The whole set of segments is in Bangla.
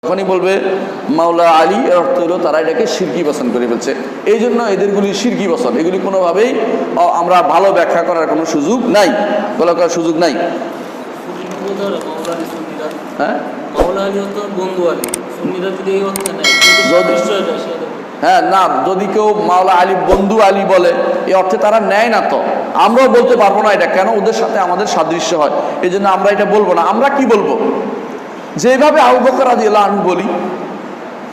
যখনই বলবে মাওলা আলী, এর অর্থ হলো তারা এটাকে শিরকি বচন করে ফেলছে। এই জন্য এদেরগুলি শিরকি বচন, এগুলি কোনোভাবেই আমরা ভালো ব্যাখ্যা করার কোনো সুযোগ নাই, বলা করার সুযোগ নাই। হ্যাঁ, হ্যাঁ, না, যদি কেউ মাওলা আলী বন্ধু আলী বলে এই অর্থে তারা নেয় না, তো আমরাও বলতে পারবো না এটা, কেন ওদের সাথে আমাদের সাদৃশ্য হয়, এই জন্য আমরা এটা বলবো না। আমরা কি বলবো, যেভাবে আবু বকর রাদিয়াল্লাহু আনহু বলি,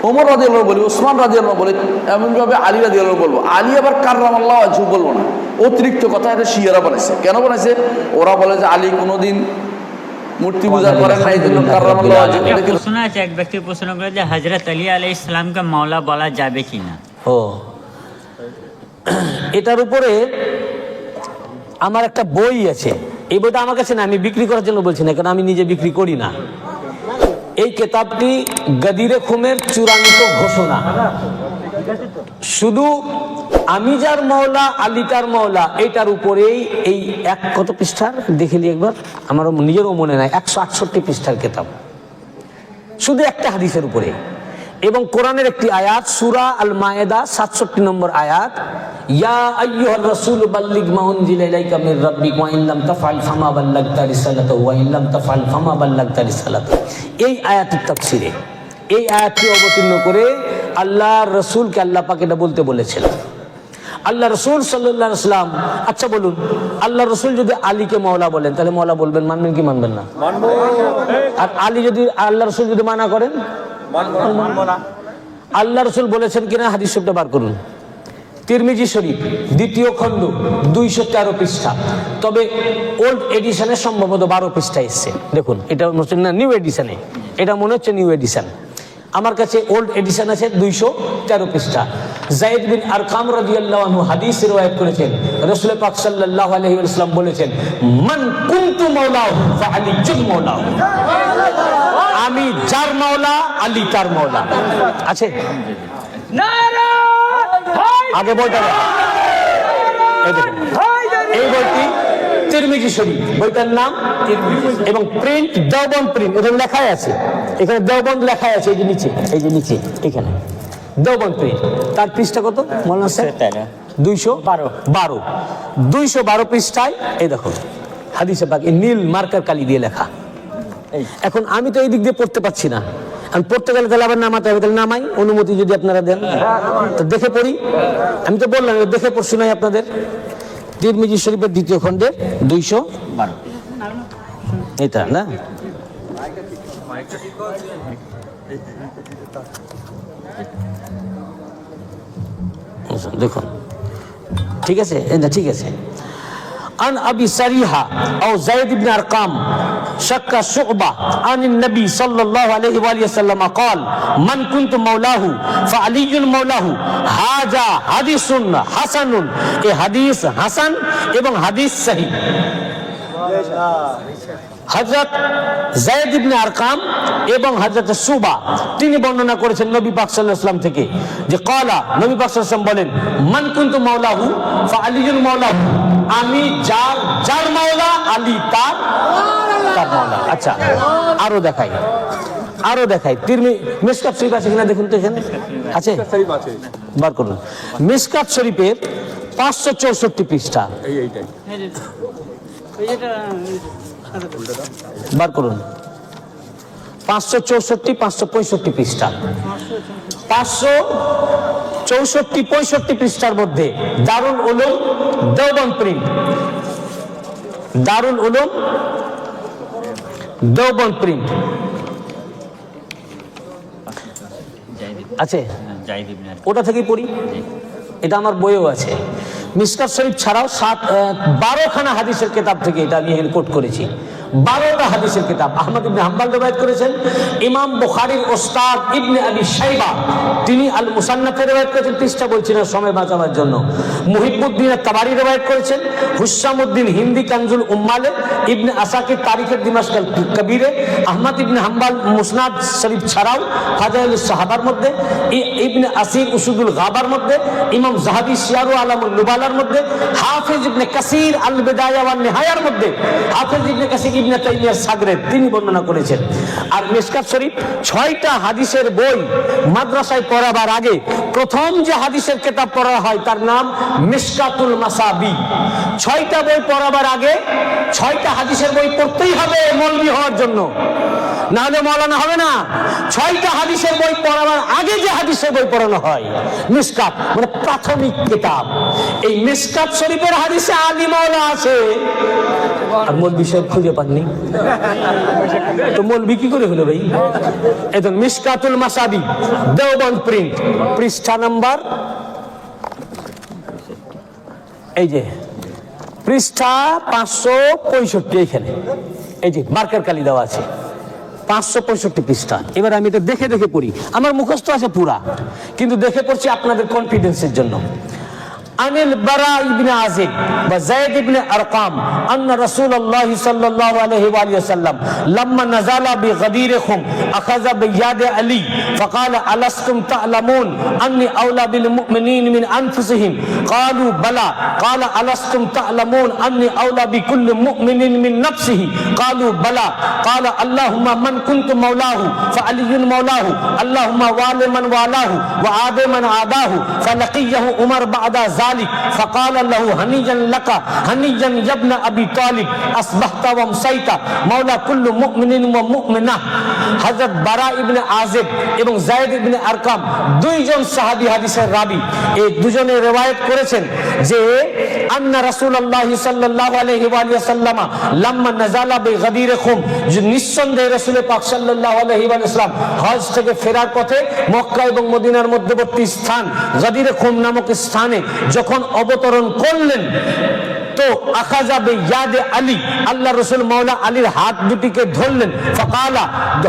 ওমর রাদিয়াল্লাহু বলি, ওসমান রাদিয়াল্লাহু বলি, এমনভাবে আলী রাদিয়াল্লাহু বলবো। আলী আবার কাররামাল্লাহু ওয়াজহু বলবো না, অতিরিক্ত কথা এটা শিয়ারা বানাইছে। কেন বানাইছে? ওরা বলে যে আলী কোনোদিন মূর্তি পূজা করেন না, এই জন্য কাররামাল্লাহু ওয়াজহু। প্রশ্ন আছে, এক ব্যক্তি প্রশ্ন করে যে হযরত আলী আলাইহিস সালামকে মাওলা বলা যাবে কিনা। ও, এটার উপরে আমার একটা বই আছে, এই বইটা আমার কাছে না, আমি বিক্রি করার জন্য বলছি না, কারণ আমি নিজে বিক্রি করি না। এই কিতাবটি গদিরে খুমের চূড়ান্ত ঘোষণা। শুধু আমি যার মওলা, আলী তার মওলা, এইটার উপরেই এই এক কত পৃষ্ঠার দেখেলি একবার, আমার নিজেরও মনে নাই, 168 পৃষ্ঠার কিতাব, শুধু একটা হাদিসের উপরে। এবং কোরআনের একটি আয়াত, সূরা আল মায়েদা 67 নম্বর আয়াত, ইয়া আইয়ুহার রাসূল বাল্লিগ মা উনজিলা ইলাইকা মির রাব্বিক ওয়া ইন লাম তাফআল ফামা বাল্লাগতা রিসালাতাহু ওয়া ইন লাম তাফআল ফামা বাল্লাগতা রিসালাতাহু। এই আয়াতের তাফসীরে এই আয়াতটি অবতীর্ণ করে আল্লাহর রাসূলকে আল্লাহ পাক এটা বলতে বলেছিলেন। আল্লাহ রাসূল সাল্লাল্লাহু আলাইহি ওয়াসাল্লাম, আচ্ছা বলুন, আল্লাহ রাসূল যদি আলীকে মাওলা বলেন তাহলে মাওলা বলবেন, মানবেন কি মানবেন না? মানবো। আর আলী যদি, আল্লাহ রাসূল যদি মানা করেন, মানবো না। আল্লাহ রাসূল বলেছেন কিনা হাদিস শব্দ বার করুন। তিরমিজি শরীফ 2য় খণ্ড 213 পৃষ্ঠা, তবে ওল্ড এডিশনে সম্ভবত 12 পৃষ্ঠা এসছে। দেখুন, এটা হচ্ছে না নিউ এডিশনে, এটা মনে হচ্ছে নিউ এডিশন। আমার কাছে ওল্ড এডিশন আছে 213 পৃষ্ঠা। যায়েদ বিন আরকাম রাদিয়াল্লাহু আনহু হাদিস riwayat করেছেন, রাসূল পাক সাল্লাল্লাহু আলাইহি ওয়াসাল্লাম বলেছেন, মান কুনতু মাওলাহু ফাআলিয়্যুন মাওলাহু। আমি যার মাওলা, আলী তার মাওলা। আছে আগে বইটা, এই বইটি তিরমিজি শরীফ, বইটার নাম, এবং প্রিন্ট দেওবন্দ প্রিন্ট, এটা লেখাই আছে, এখানে দেওবন্দ লেখাই আছে, এই যে নিচে, এই যে নিচে এখানে দেওবন্দ প্রিন্ট। তার পৃষ্ঠা কত মনে আছে? 212 পৃষ্ঠায় এই দেখো হাদিসে পাক, নীল মার্কার কালি দিয়ে লেখা। এখন আমি তো এই দিক দিয়ে পড়তে পারছি না, আমি পড়তে গেলে তাহলে আবার নামাতে হবে, তাহলে নামাই, অনুমতি যদি আপনারা দেন তো দেখে পড়ি। আমি তো বললাম দেখে পড়ছি নাই আপনাদের। তিরমিজি শরীফের 2য় খণ্ডের 212, এটা না, দেখুন, ঠিক আছে, ঠিক আছে। عن أبي سريحة أو زيد بن أرقام شك شعبة عن النبي صلى الله عليه وآله وسلم قال من كنت مولاه فعلي مولاه هذا حديث حسن। এই হাদিস হাসান এবং হাদিস সহিহ। হযরত যায়েদ ইবনে আরকাম এবং হযরত শুবা তিনি বর্ণনা করেছেন নবী পাক সাল্লাল্লাহু আলাইহি ওয়াসাল্লাম থেকে, যে ক্বালা, নবী পাক সাল্লাল্লাহু আলাইহি ওয়াসাল্লাম বলেন, মান কুনতু মাওলাহু ফাআলিয়্যুন মাওলাহু। আমি যার মাওলা, আলী তার মাওলা। আচ্ছা, আরো দেখাই মিশকাত শরীফ আছে কিনা দেখুন তো, এখানে আছে, বার করুন। মিশকাত শরীফের 564 পৃষ্ঠা, বার করুন, 564 565 পৃষ্ঠা, 564 65 পৃষ্ঠার মধ্যে দারুল উলুম দেওবন্দ প্রিন্ট, দারুল উলুম দেওবন্দ প্রিন্ট আছে, ওটা থেকেই পড়ি, এটা আমার বইও আছে। মিশকাত শরীফ ছাড়াও 12খানা হাদিসের কিতাব থেকে এটা আমি কোট করেছি। 12টা হাদিসের কিতাব আহমদ ইবনে হাম্বল রওয়ায়াত করেছেন, ইমাম বুখারীর ওস্তাদ ইবনে আবি শাইবা তিনি আল মুসান্নাফে রওয়ায়াত করেছেন, পৃষ্ঠা বলছি না সময় বাঁচাবার জন্য। মুহিবউদ্দিন তাবারি রওয়ায়াত করেছেন, হুসামউদ্দিন হিন্দি কানজুল উম্মালে, ইবনে আসাকির তারিখে দিমাশক কবিরে, আহমদ ইবনে হাম্বল মুসনাদ শরীফ ছাড়াও ফাজাইলুস সাহাবার মধ্যে, ইবনে আসির উসুদুল গাবার মধ্যে, ইমাম যাহাবী সিয়ারু আলামুন নুবালার মধ্যে, হাফেজ ইবনে কাসির আল বিদায়া ওয়ান নিহায়ার মধ্যে, হাফেজ ইবনে কাসির ইবনে তাইমিয়ার সাগরেদ, তিনি বর্ণনা করেছেন। আর মিশকাত শরীফ 6টা হাদিসের বই মাদ্রাসায় পড়াবার আগে প্রথম যে হাদিসের কিতাব পড়া হয় তার নাম মিশকাতুল মাসাবি। 6টা বই পড়াবার আগে 6টা হাদিসের বই পড়তেই হবে মৌলবি হওয়ার জন্য, না হলে মাওলানা হবে না। 6টা হাদিসের বই পড়াবার আগে যে হাদিসের বই পড়ানো হয় মিশকাত, মানে প্রাথমিক কিতাব। এই মিশকাত শরীফের হাদিসে আলী মাওলা আছে, আর মৌলবি সাহেব খুঁজে পাননি, তো মৌলবি কি করে হলো ভাই? এই তো মিশকাতুল মাসাবি, দেওবন্দ প্রিন্ট, পৃষ্ঠা নাম্বার, এই যে পৃষ্ঠা 565, এখানে এই যে মার্কার কালি দেওয়া আছে 565 পৃষ্ঠা। এবার আমি এটা দেখে দেখে পড়ি, আমার মুখস্থ আছে পুরা, কিন্তু দেখে পড়ছি আপনাদের কনফিডেন্সের জন্য। আনিল বারা ইবনে আযিব ওয়া যায়েদ ইবনে আরকাম আন্না রাসূলুল্লাহ সাল্লাল্লাহু আলাইহি ওয়া সাল্লাম লাম্মা নাযালা বিগাদিরিকুম আখাযা বিয়াদ আলী ফাকালা আলাস্তুম তা'লামুন আন্নী আওলা বিল মুমিনিন মিন আনফুসিহিম ক্বালু বালা ক্বালা আলাস্তুম তা'লামুন আন্নী আওলা বিকুল্লি মুমিনিন মিন নাফসিহি ক্বালু বালা ক্বালা আল্লাহুম্মা মান কুনতু মাওলাহু ফাআলিয়্যুন মাওলাহু আল্লাহুম্মা ওয়ালি মান ওয়ালাহু ওয়া আদি মান আদাহু ফালাকিয়াহু উমর বা'দা فقال له هنيئا لك هنيئا يا ابن ابي طالب اصبحت وامسيت مولى كل مؤمن ومؤمنه। হযরত বারা ইবনে আযিব এবং যায়েদ ইবনে আরকাম দুইজন সাহাবী হাদিসের রাবী, এই দুজনে riwayat করেছেন যে আন্না রাসূলুল্লাহ সাল্লাল্লাহু আলাইহি ওয়া সাল্লাম লাম্মা নাযালা বিগাদিরিকুম, যে নিঃসন্দেহে রাসূল পাক সাল্লাল্লাহু আলাইহি ওয়া সাল্লাম হজ থেকে ফেরার পথে মক্কা এবং মদিনার মধ্যবর্তী স্থান গাদিরিকুম নামক স্থানে যখন অবতরণ করলেন, তো আখাযা বিয়াদ আলী, আল্লাহ রাসূল মাওলা আলীর হাত দুটিকে ধরলেন। ফাকালা,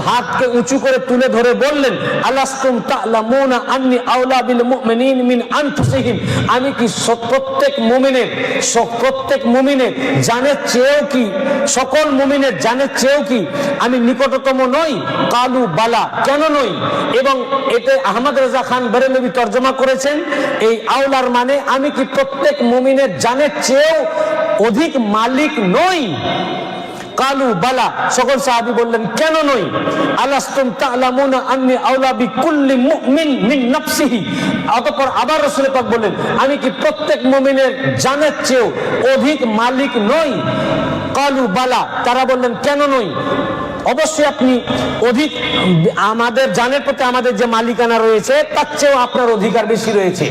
হাতকে উঁচু করে তুলে ধরে বললেন, আলাস্তুম তা'লামুনা আন্নী আওলা বিল মুমিনিন মিন আনফুসিহিম, আমি কি প্রত্যেক মুমিনের জানের চেয়েও কি, সকল মুমিনের জানের চেয়েও কি আমি নিকটতম নই? কালু বালা, কেন নই? এবং এতে আহমদ রাজা খান বেরেলভী তর্জমা করেছেন, এই আওলার মানে আমি কি প্রত্যেক মুমিনের জানের চেয়েও অধিক মালিক নই? কালু বালা, সকল সাহাবী বললেন কেন নই? আলাস্তুম তা'লামুনা আন্নী আওলা বিকুল্লি মুমিন মিন নাফসিহি, অতঃপর আবার রাসূল পাক বললেন আমি কি প্রত্যেক মুমিনের জানের চেয়েও অধিক মালিক নই? কালু বালা, তারা বললেন কেন নই? অবশ্যই আপনি অধিক, আমাদের জানের প্রতি আমাদের যে মালিকানা রয়েছে তার চেয়েও আপনার অধিকার বেশি রয়েছে।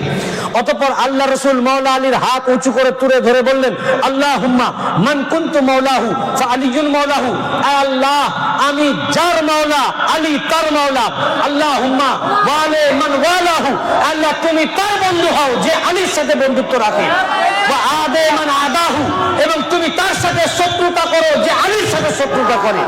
অতঃপর আল্লাহ রাসূল মাওলা আলীর হাত উঁচু করে তুলে ধরে বললেন, আল্লাহুম্মা মান কুনতু মাওলাহু ফাআলিয়্যুন মাওলাহু, আল্লাহ আমি যার মাওলা আলী তার মাওলা, আল্লাহুম্মা ওয়ালি মান ওয়ালাহু, আল্লাহ তুমি তার বন্ধু হও যে আলীর সাথে বন্ধুত্ব রাখে, ওয়া আদে মান আদাহু, এবং তুমি তার সাথে শত্রুতা করো যে আলীর সাথে শত্রুতা করে।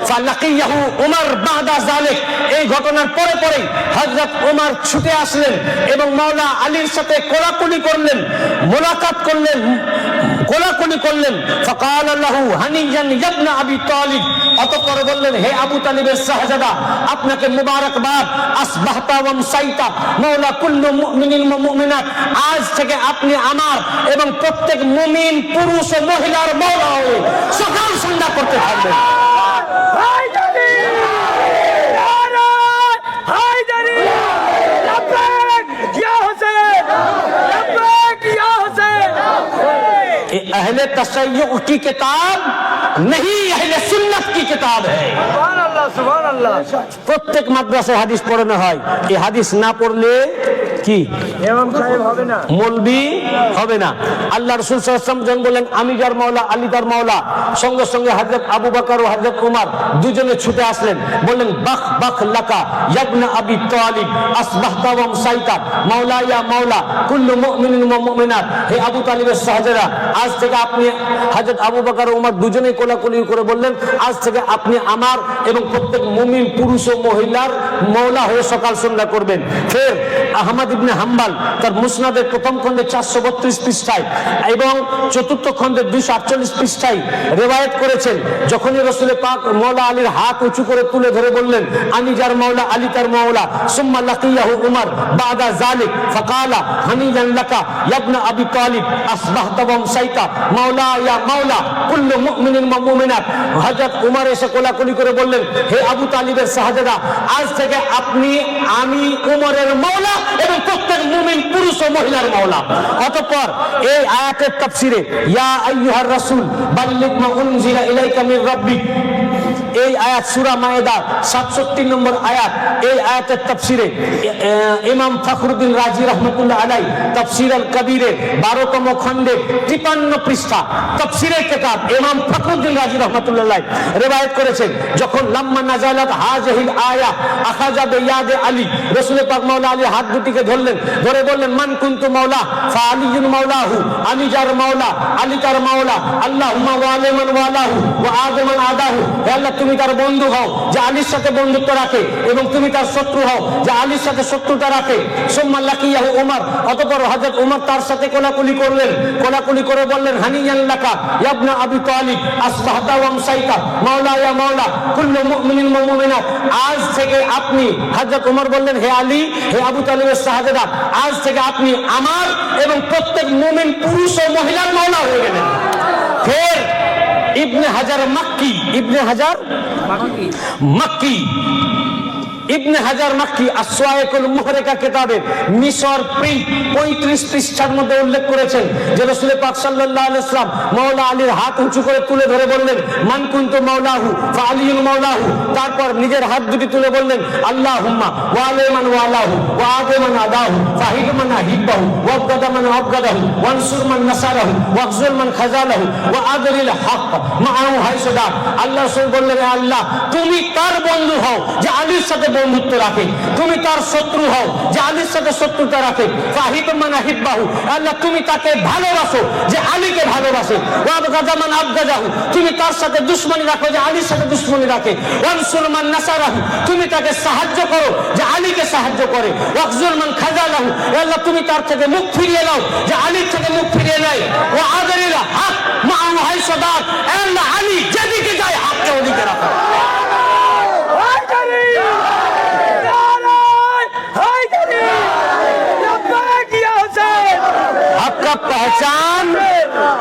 ফালাকিয়াহু উমর বাদা যালিক, এই ঘটনার পরে পরেই হযরত ওমর ছুটে আসলেন এবং মাওলা আলীর সাথে কোলাকুলি করলেন, মুলাকাত করলেন, কোলাকুলি করলেন। ফাকাল লাহু হানিয়ান ইয়া ইবনে আবি তালিব, অতঃপর বললেন হে আবু তালিবের শাহজাদা, আপনাকে মুবারকবাদ, আসবাহতা ওয়া আমসাইতা মাওলা কুল্লু মুমিনিন ওয়া মুমিনাত, আজ থেকে আপনি আমার এবং প্রত্যেক মুমিন পুরুষ ও মহিলার মাওলা হয়ে সকাল সন্ধ্যা করতে থাকবেন। अहले तशय्युअ की किताब नहीं, अहले सुन्नत की किताब है। প্রত্যেক মাদ্রাসায় হাদিস পড়ানো হয়, এই হাদিস না পড়লে কি ইমাম সাহেব হবে না, মৌলবি হবে না। আল্লাহ রাসূল সাল্লাল্লাহু আলাইহি ওয়াসাল্লাম যখন বললেন আমি যার মাওলা আলী তার মাওলা, সঙ্গে সঙ্গে হযরত আবু বকর ও হযরত ওমর দুজনে ছুটে আসলেন, বললেন বাখ বাখ লাকা ইয়া ইবনে আবি তালিব আসবাহতা ওয়া আমসাইতা মাওলা ইয়া মাওলা কুল্লু মুমিনিন ওয়া মুমিনাত, হে আবু তালিবের শাহজাদা, আজ থেকে আপনি, হযরত আবু বকর ও ওমর দুজনে কোলাকুলি করে বললেন আজ থেকে আপনি আমার এবং প্রত্যেক মুমিন পুরুষ ও মহিলার মাওলা হয়ে সকাল সন্ধ্যা করবেন। ফের আহমদ ইবনে হাম্বাল তার মুসনাদের প্রথম খণ্ডে 432 পৃষ্ঠায় এবং চতুর্থ খণ্ডে 248 পৃষ্ঠায় রেওয়ায়েত করেছেন, যখনই রসুল পাক মওলা আলীর হাত উঁচু করে তুলে ধরে বললেন, আমি যার মওলা আলী তার মওলা, সুম্মা লাকিয়াহু উমর বাদা যালিক ফাকালা হানিয়ান লাকা ইয়া ইবনে আবি তালিব আসবাহতা ওয়া আমসাইতা মাওলা ইয়া মাওলা কুল্লু মুমিনিন ওয়া মুমিনাত। হযরত উমর এসে কোলাকুলি করে বললেন, হে আবু তালিবের শাহজাদা, আজ থেকে আপনি আমি উমরের মাওলা এবং প্রত্যেক মুমিন পুরুষ ও মহিলার মাওলা। অতঃপর এই আয়াতের তাফসিরে ইয়া আইয়ুহার রাসূল বাল্লিগ মা উনজিলা ইলাইকা মির রাব্বিক, এই আয়াত সূরা মায়েদা 67 নম্বর আয়াত, এই আয়াতের তাফসিরে ইমাম ফখরুদ্দিন রাজি রাহমাতুল্লাহ আলাইহি তাফসির আল কবীরে 12তম খণ্ডে 53 পৃষ্ঠা তাফসিরের কিতাব ইমাম ফখরুদ্দিন রাজি রাহমাতুল্লাহ আলাইহি রিওয়ায়াত করেছেন, যখন লাম্মা নাযালাত হাযিহিল আয়া আখাযা বিয়াদে আলী, রাসূল পাক মাওলা আলী হাত দুটিকে ধরলেন, ধরে বললেন, মান কুনতু মাওলা ফা আলিয়ুন মাওলাহু, আমি যার মাওলা আলী তার মাওলা, আল্লাহুম্মা ওয়ালিমান ওয়ালাহু ওয়া আদামান আদাহু, হে আল্লাহ তুমি তার বন্ধু হও যে আলীর সাথে বন্ধুত্ব রাখে এবং তুমি তার শত্রু হও যে আলীর সাথে শত্রুতা রাখে। সুম্মা লাকিয়াহু উমর, অতঃপর হযরত উমর তার সাথে কোলাকুলি করলেন, কোলাকুলি করে বললেন, হানিয়ান লাকা ইয়া ইবনে আবি তালিব আসবাহতা ওয়া আমসাইতা মাওলা ইয়া মাওলা কুল্লু মুমিনিন ওয়া মুমিনাত। আজ থেকে আপনি, হযরত উমর বললেন, হে আলী, হে আবু তালিবের শাহজাদা, আজ থেকে আপনি আমার এবং প্রত্যেক মুমিন পুরুষ ও মহিলার মাওলা হয়ে গেলেন। ফের ইবনে হাজার মাক্কি, ইবনে হাজার মাক্কি, ইবনে হাজার মাক্কি আসওয়াইকুল মুহরিকা কিতাবে মিশর প্রিন্ট 35 পৃষ্ঠার মধ্যে উল্লেখ করেছেন যে রাসূল পাক সাল্লাল্লাহু আলাইহি ওয়াসাল্লাম মাওলা আলীর হাত উঁচু করে তুলে ধরে বললেন, মান কুনতু মাওলাহু ফা আলিয়ুন মাওলাহু, তারপর নিজের হাত দুটি তুলে বললেন, আল্লাহুম্মা ওয়ালিমান ওয়ালাহু ওয়া আদিমান আদাহু ফাহিদ মান আহিব্বাহু ওয়াবগাদা মান আবগাদাহু ওয়ানসুর মান নাসারাহু ওয়াখজুল মান খাজালাহু ওয়া আদরিল হক মাআহু হাইসুদা। আল্লাহ রাসূল বললেন, হে আল্লাহ তুমি তার বন্ধু হও যে আলীর সাথে বন্ধুত্ব রাখে, তুমি তার শত্রু হও যে আলীর সাথে শত্রুতা রাখে, ফাহিদ মান আহিব্বাহু, আল্লাহ তুমি তাকে ভালোবাসো যে আলীকে ভালোবাসে, ওয়াবগাদা মান আবগাদাহু, তুমি তার সাথে দুশমনি রাখো যে আলীর সাথে দুশমনি রাখে, ওয়ানসুর মান নাসারাহু, তুমি তাকে সাহায্য করো যে আলীকে সাহায্য করে, ওয়াখজুল মান খাজালাহু, আল্লাহ তুমি তার থেকে মুখ ফিরিয়ে নাও যে আলীর থেকে মুখ ফিরিয়ে নেয়, ওয়া আদরিল হক মাআহু হাইসুদা, আল্লাহ আলী যেদিকে যায় হাতকে ওদিকে রাখো।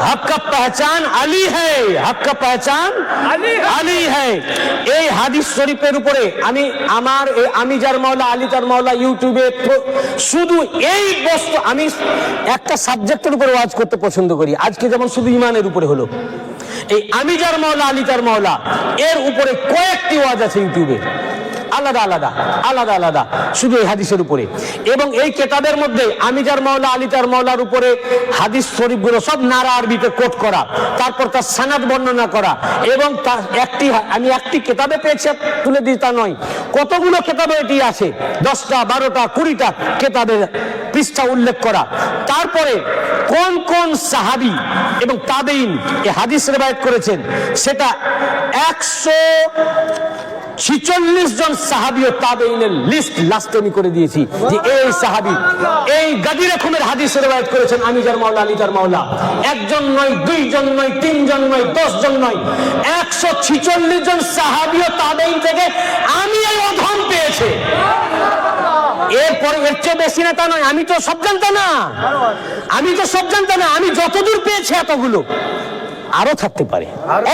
हक का पहचान अली है, हक का पहचान अली है। এই হাদিস শরীফের উপরে আমি যার মাওলা আলী তার মাওলা ইউটিউবে শুধু এই বস্তু, আমি একটা সাবজেক্টের উপরে ওয়াজ করতে পছন্দ করি। আজকে যেমন শুধু ইমানের উপরে হলো, এই আমি যার মাওলা আলী তার মাওলা এর উপরে কয়েকটি ওয়াজ আছে ইউটিউবে, আলাদা আলাদা আলাদা আলাদা শুধু এই হাদিসের উপরে। এবং এই কিতাবের মধ্যে আমি যার মাওলা আলী তার মাওলার উপরে হাদিস শরীফগুলো সব নারা আরবিতে কোট করা, তারপর তার সানাদ বর্ণনা করা, এবং তার আমি একটি কিতাবে পেয়েছি তুলে দিই তা নয়, কতগুলো কিতাবে এটি আছে, 10টা 12টা 20টা কিতাবের পৃষ্ঠা উল্লেখ করা। তারপরে কোন কোন সাহাবী এবং তাবেঈন এই হাদিস রিওয়ায়াত করেছেন সেটা 146 জন সাহাবী ও তাবেঈনের লিস্ট লাস্টে আমি করে দিয়েছি যে এই সাহাবী এই গাদি রকমের হাদিস রিওয়ায়াত করেছেন আমি যার মাওলা আলী তার মাওলা। একজন নয়, দুইজন নয়, তিনজন নয়, 10 জন নয়, 146 জন সাহাবী ও তাবেঈন থেকে আমি এই অধম পেয়েছি। এরপরে এর চেয়ে বেশি না তা নয়, আমি তো সব জানতাম না, আমি যতদূর পেয়েছি এতগুলো, আরো থাকতে পারে,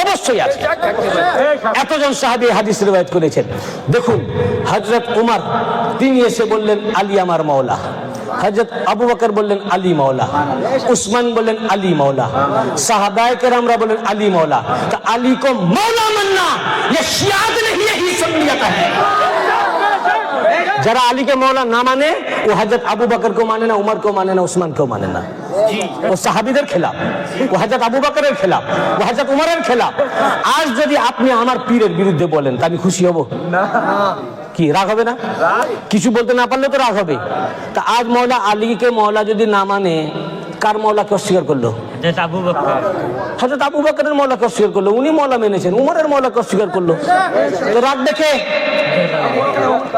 অবশ্যই আছে। এতজন সাহাবী হাদিস রিওয়ায়াত করেছেন। দেখুন, হযরত উমর তিনি এসে বললেন আলী আমার মাওলা, হযরত আবু বকর বললেন আলী মাওলা, উসমান বললেন আলী মাওলা, সাহাবায়ে কেরামরা বললেন আলী মাওলা। তো আলী को मौला मानना ये शियात नहीं है, ही सुन्नियत है। যারা আলীকে মাওলা না মানে ও হযরত আবু বকর को মানে না, উমর को মানে না, উসমান को মানে না, ও সাহাবীদের খেলাফ, ও হযরত আবু বকরের খেলাফ, ও হযরত উমরের খেলাফ। আজ যদি আপনি আমার পীরের বিরুদ্ধে বলেন তা আমি খুশি হব না? কি রাগ হবে না? কিছু বলতে না পারলে তো রাগ হবে। তা আজ মাওলা আলীকে মাওলা যদি না মানে, কার মাওলাকে অস্বীকার করলো? হযরত আবু বকরের মাওলাকে অস্বীকার করলো, উনি মাওলা মেনেছেন। উমরের মাওলাকে অস্বীকার করলো, তো রাগ দেখে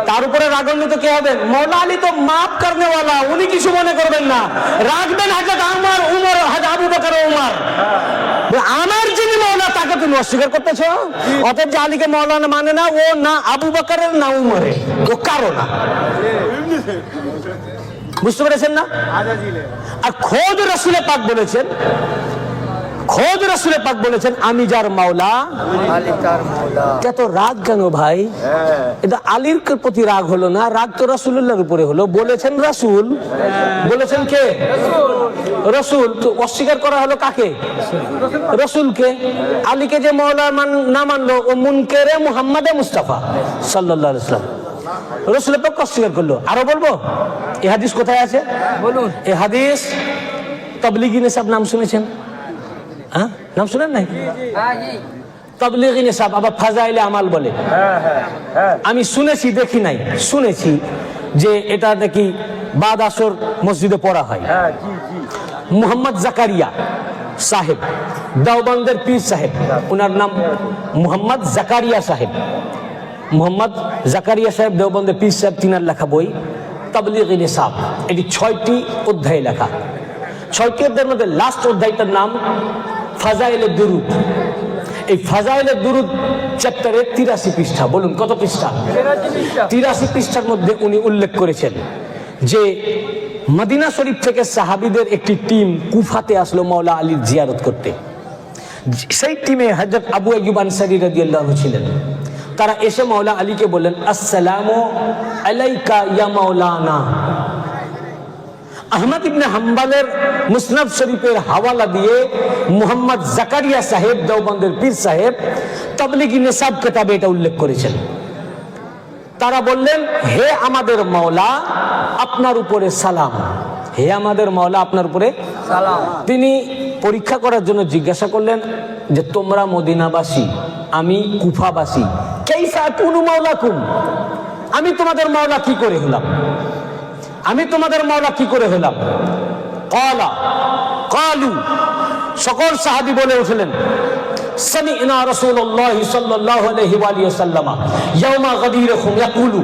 তার উপরে রাগান্বিত কে হবেন? মৌলা আলী তো মাফ করনে ওয়ালা, উনি কিছু মনে করবেন না, রাখবেন হযরত আমার উমর, হযরত আবু বকর উমর। আমার যিনি মৌলা তাকে তুমি অস্বীকার করতেছো। অতএব যে আলীকে মৌলানা মানে না, ও না আবু বকরের না উমরের, ও কারো না। বুঝতে পেরেছেন না? আর খোদ রাসূলে পাক বলেছেন, খোদ রাসূলে পাক বলেছেন আমি যার মাওলা আলী তার মাওলা। এত রাগ কেন ভাই? এটা আলীর প্রতি রাগ হলো না, রাগ তো রাসূলুল্লাহর উপরে হলো। বলেছেন রাসূল, বলেছেন কে? রাসূল। তো অস্বীকার করা হলো কাকে? রাসূলকে। আলীকে যে মাওলা না মানলো ও মুনকেরে মুহাম্মাদে মুস্তাফা সাল্লাল্লাহু আলাইহি ওয়াসাল্লাম, রাসূলের পক্ষ অস্বীকার করলো। আরো বলবো এই হাদিস কোথায় আছে বলুন? এই হাদিস তাবলীগী নিসাব নাম শুনেছেন? হ্যাঁ, নাম শুনেন নাই? তাবলীগী নিসাব আবার ফাজাইলে আমাল বলে। আমি শুনেছি, দেখি নাই, শুনেছি যে এটা নাকি বাদ আসর মসজিদে পড়া হয়। মুহাম্মদ জাকারিয়া সাহেব, দেওবন্দের পীর সাহেব, ওনার নাম মুহাম্মদ জাকারিয়া সাহেব। মুহাম্মদ জাকারিয়া সাহেব দেওবন্দের পীর সাহেব, তিনার লেখা বই তাবলীগী নিসাব। এটি 6টি অধ্যায়ে লেখা। 6টি অধ্যায়ের মধ্যে লাস্ট অধ্যায়টার নাম ফাজাইলে দুরুদ। এই ফাজাইলে দুরুদ চ্যাপ্টারে 83 পৃষ্ঠা। বলুন কত পৃষ্ঠা? 83 পৃষ্ঠার মধ্যে উনি উল্লেখ করেছেন যে মদিনা শরীফ থেকে সাহাবীদের একটি টিম কুফাতে আসলো মাওলা আলীর জিয়ারত করতে। সেই টিমে হযরত আবু আইয়ুব আনসারী রাদিয়াল্লাহু ছিলেন। তারা এসে মাওলা আলীকে বললেন আসসালামু আলাইকা ইয়া মাওলানা। আহমদ ইবনে হাম্বলের মুসনাদ শরীফের হাওয়ালা দিয়ে মুহাম্মদ জাকারিয়া সাহেব দেওবন্দের পীর সাহেব তাবলীগী নিসাব কিতাবে এটা উল্লেখ করেছেন। তারা বললেন হে আমাদের মাওলা আপনার উপরে সালাম, হে আমাদের মাওলা আপনার উপরে সালাম। তিনি পরীক্ষা করার জন্য জিজ্ঞাসা করলেন যে তোমরা মদিনাবাসী, আমি কুফাবাসী, কাইফা কুনু মাওলাকুম, আমি তোমাদের মাওলা কি করে হলাম? আমি তোমাদের মাওলা কি করে হলাম? ক্বালা ক্বালু, সকল সাহাবী বলে উঠলেন সামি'না রাসূলুল্লাহ সাল্লাল্লাহু আলাইহি ওয়া আলিহি ওয়াসাল্লাম ইয়াওমা গাদিরহুম ইয়াকুলু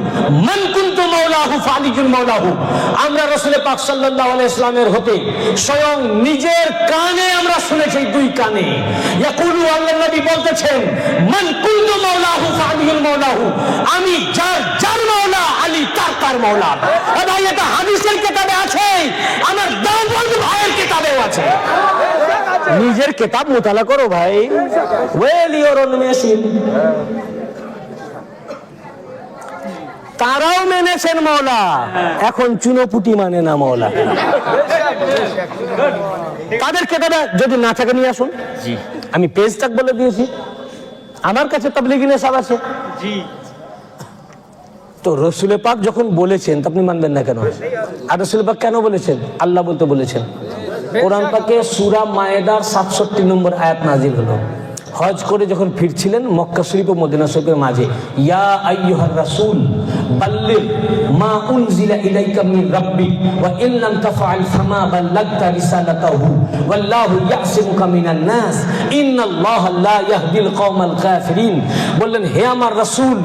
মান কুনতু মাওলাহু ফালিকুল মাওলাহু। আমরা রাসূল পাক সাল্লাল্লাহু আলাইহি ওয়াসাল্লামের হতে স্বয়ং নিজের কানে আমরা শুনেছি, দুই কানে। ইয়াকুলু, আল্লাহর নবী বলতেছেন মান কুনতু মাওলাহু ফালিকুল মাওলাহু, আমি যার মাওলা আলী তার মাওলা। ভাই এটা হাদিসের কিতাবে আছে, আমার দেওবন্দ ভাইয়ের কিতাবেও আছে। নিজের কিতাব মুতালা করো ভাই। Well your own machine. তারাও মেনেছেন মাওলা, এখন চুনোপুটি মানে না মাওলা। তাদের কিতাবে যদি না থাকে নিয়ে আসুন। আমি পেজ তাক বলে দিয়েছি, আমার কাছে তাবলীগী নিসাব আছে। তো রাসূল পাক যখন বলেছেন তো আপনি মানবেন না কেন? আর রাসূল পাক কেন বলেছেন? আল্লাহ বলতে বলেছেন। কোরআন পাকে সূরা মায়েদার 67 নম্বর আয়াত নাজিল হলো। হজ করে যখন ফিরছিলেন মক্কা শরীফ ও মদিনা শরীফের মাঝে, ইয়া আইয়ুহার রাসূল বাল্লিগ মা উনজিলা ইলাইকা মির রাব্বিক ওয়া ইন লাম তাফআল ফামা বাল্লাগতা রিসালাতাহু ওয়াল্লাহু ইয়াসিমুকা মিনান নাস ইন্নাল্লাহা লা ইয়াহদিল কওমাল কাফিরিন। বললেন হে আমার রাসূল,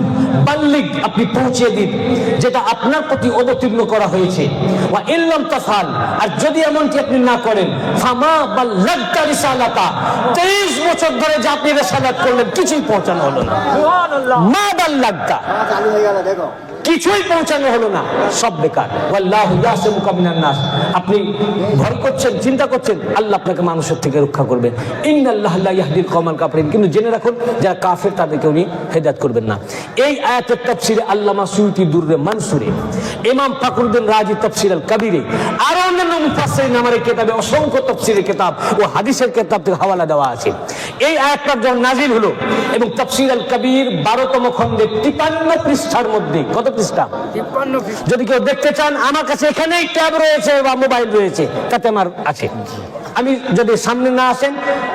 বাল্লিগ, আপনি পৌঁছে দিন যেটা আপনার প্রতি অবতীর্ণ করা হয়েছে। ওয়া ইন লাম তাফআল, আর যদি এমনটি আপনি না করেন, ফামা বাল্লাগতা রিসালাতা, 23 বছর ধরে যা আপনি রিসালাত করলেন কিছুই পৌঁছানো হলো না। মা বাল্লাগতা, কিছুই পৌঁছানো হলো না, সব বেকার। ওয়াল্লাহু ইয়াসিমুকা মিনান নাস, আপনি ভয় করছেন, চিন্তা করছেন, আল্লাহ আপনাকে মানুষের থেকে রক্ষা করবেন। ইন্নাল্লাহা লা ইয়াহদিল কওমাল কাফিরিন, কিন্তু জেনে রাখুন যারা কাফের তাদেরকে উনি হেদায়েত করবেন না। এই আয়াতের তাফসীরে আল্লামা সুয়ুতী দুররে মানসুরে, ইমাম ফখরুদ্দিন রাজি তাফসীর আল কবিরে, আর অন্যান্য মুফাসসিরিন আমার এই কিতাবে অসংখ্য তাফসীরের কিতাব ও হাদিসের কিতাব থেকে হাওয়ালা দেওয়া আছে। এই আয়াতটা যখন নাজিল হলো এবং তাফসীর আল কবির 12তম খণ্ডে 53 পৃষ্ঠার মধ্যে, কত পৃষ্ঠা? 53 পৃষ্ঠা। যদি কেউ দেখতে চান আমার কাছে এখানেই ট্যাব রয়েছে বা মোবাইল রয়েছে, তাতে আমার আছে। আমি যদি সামনে না আসেন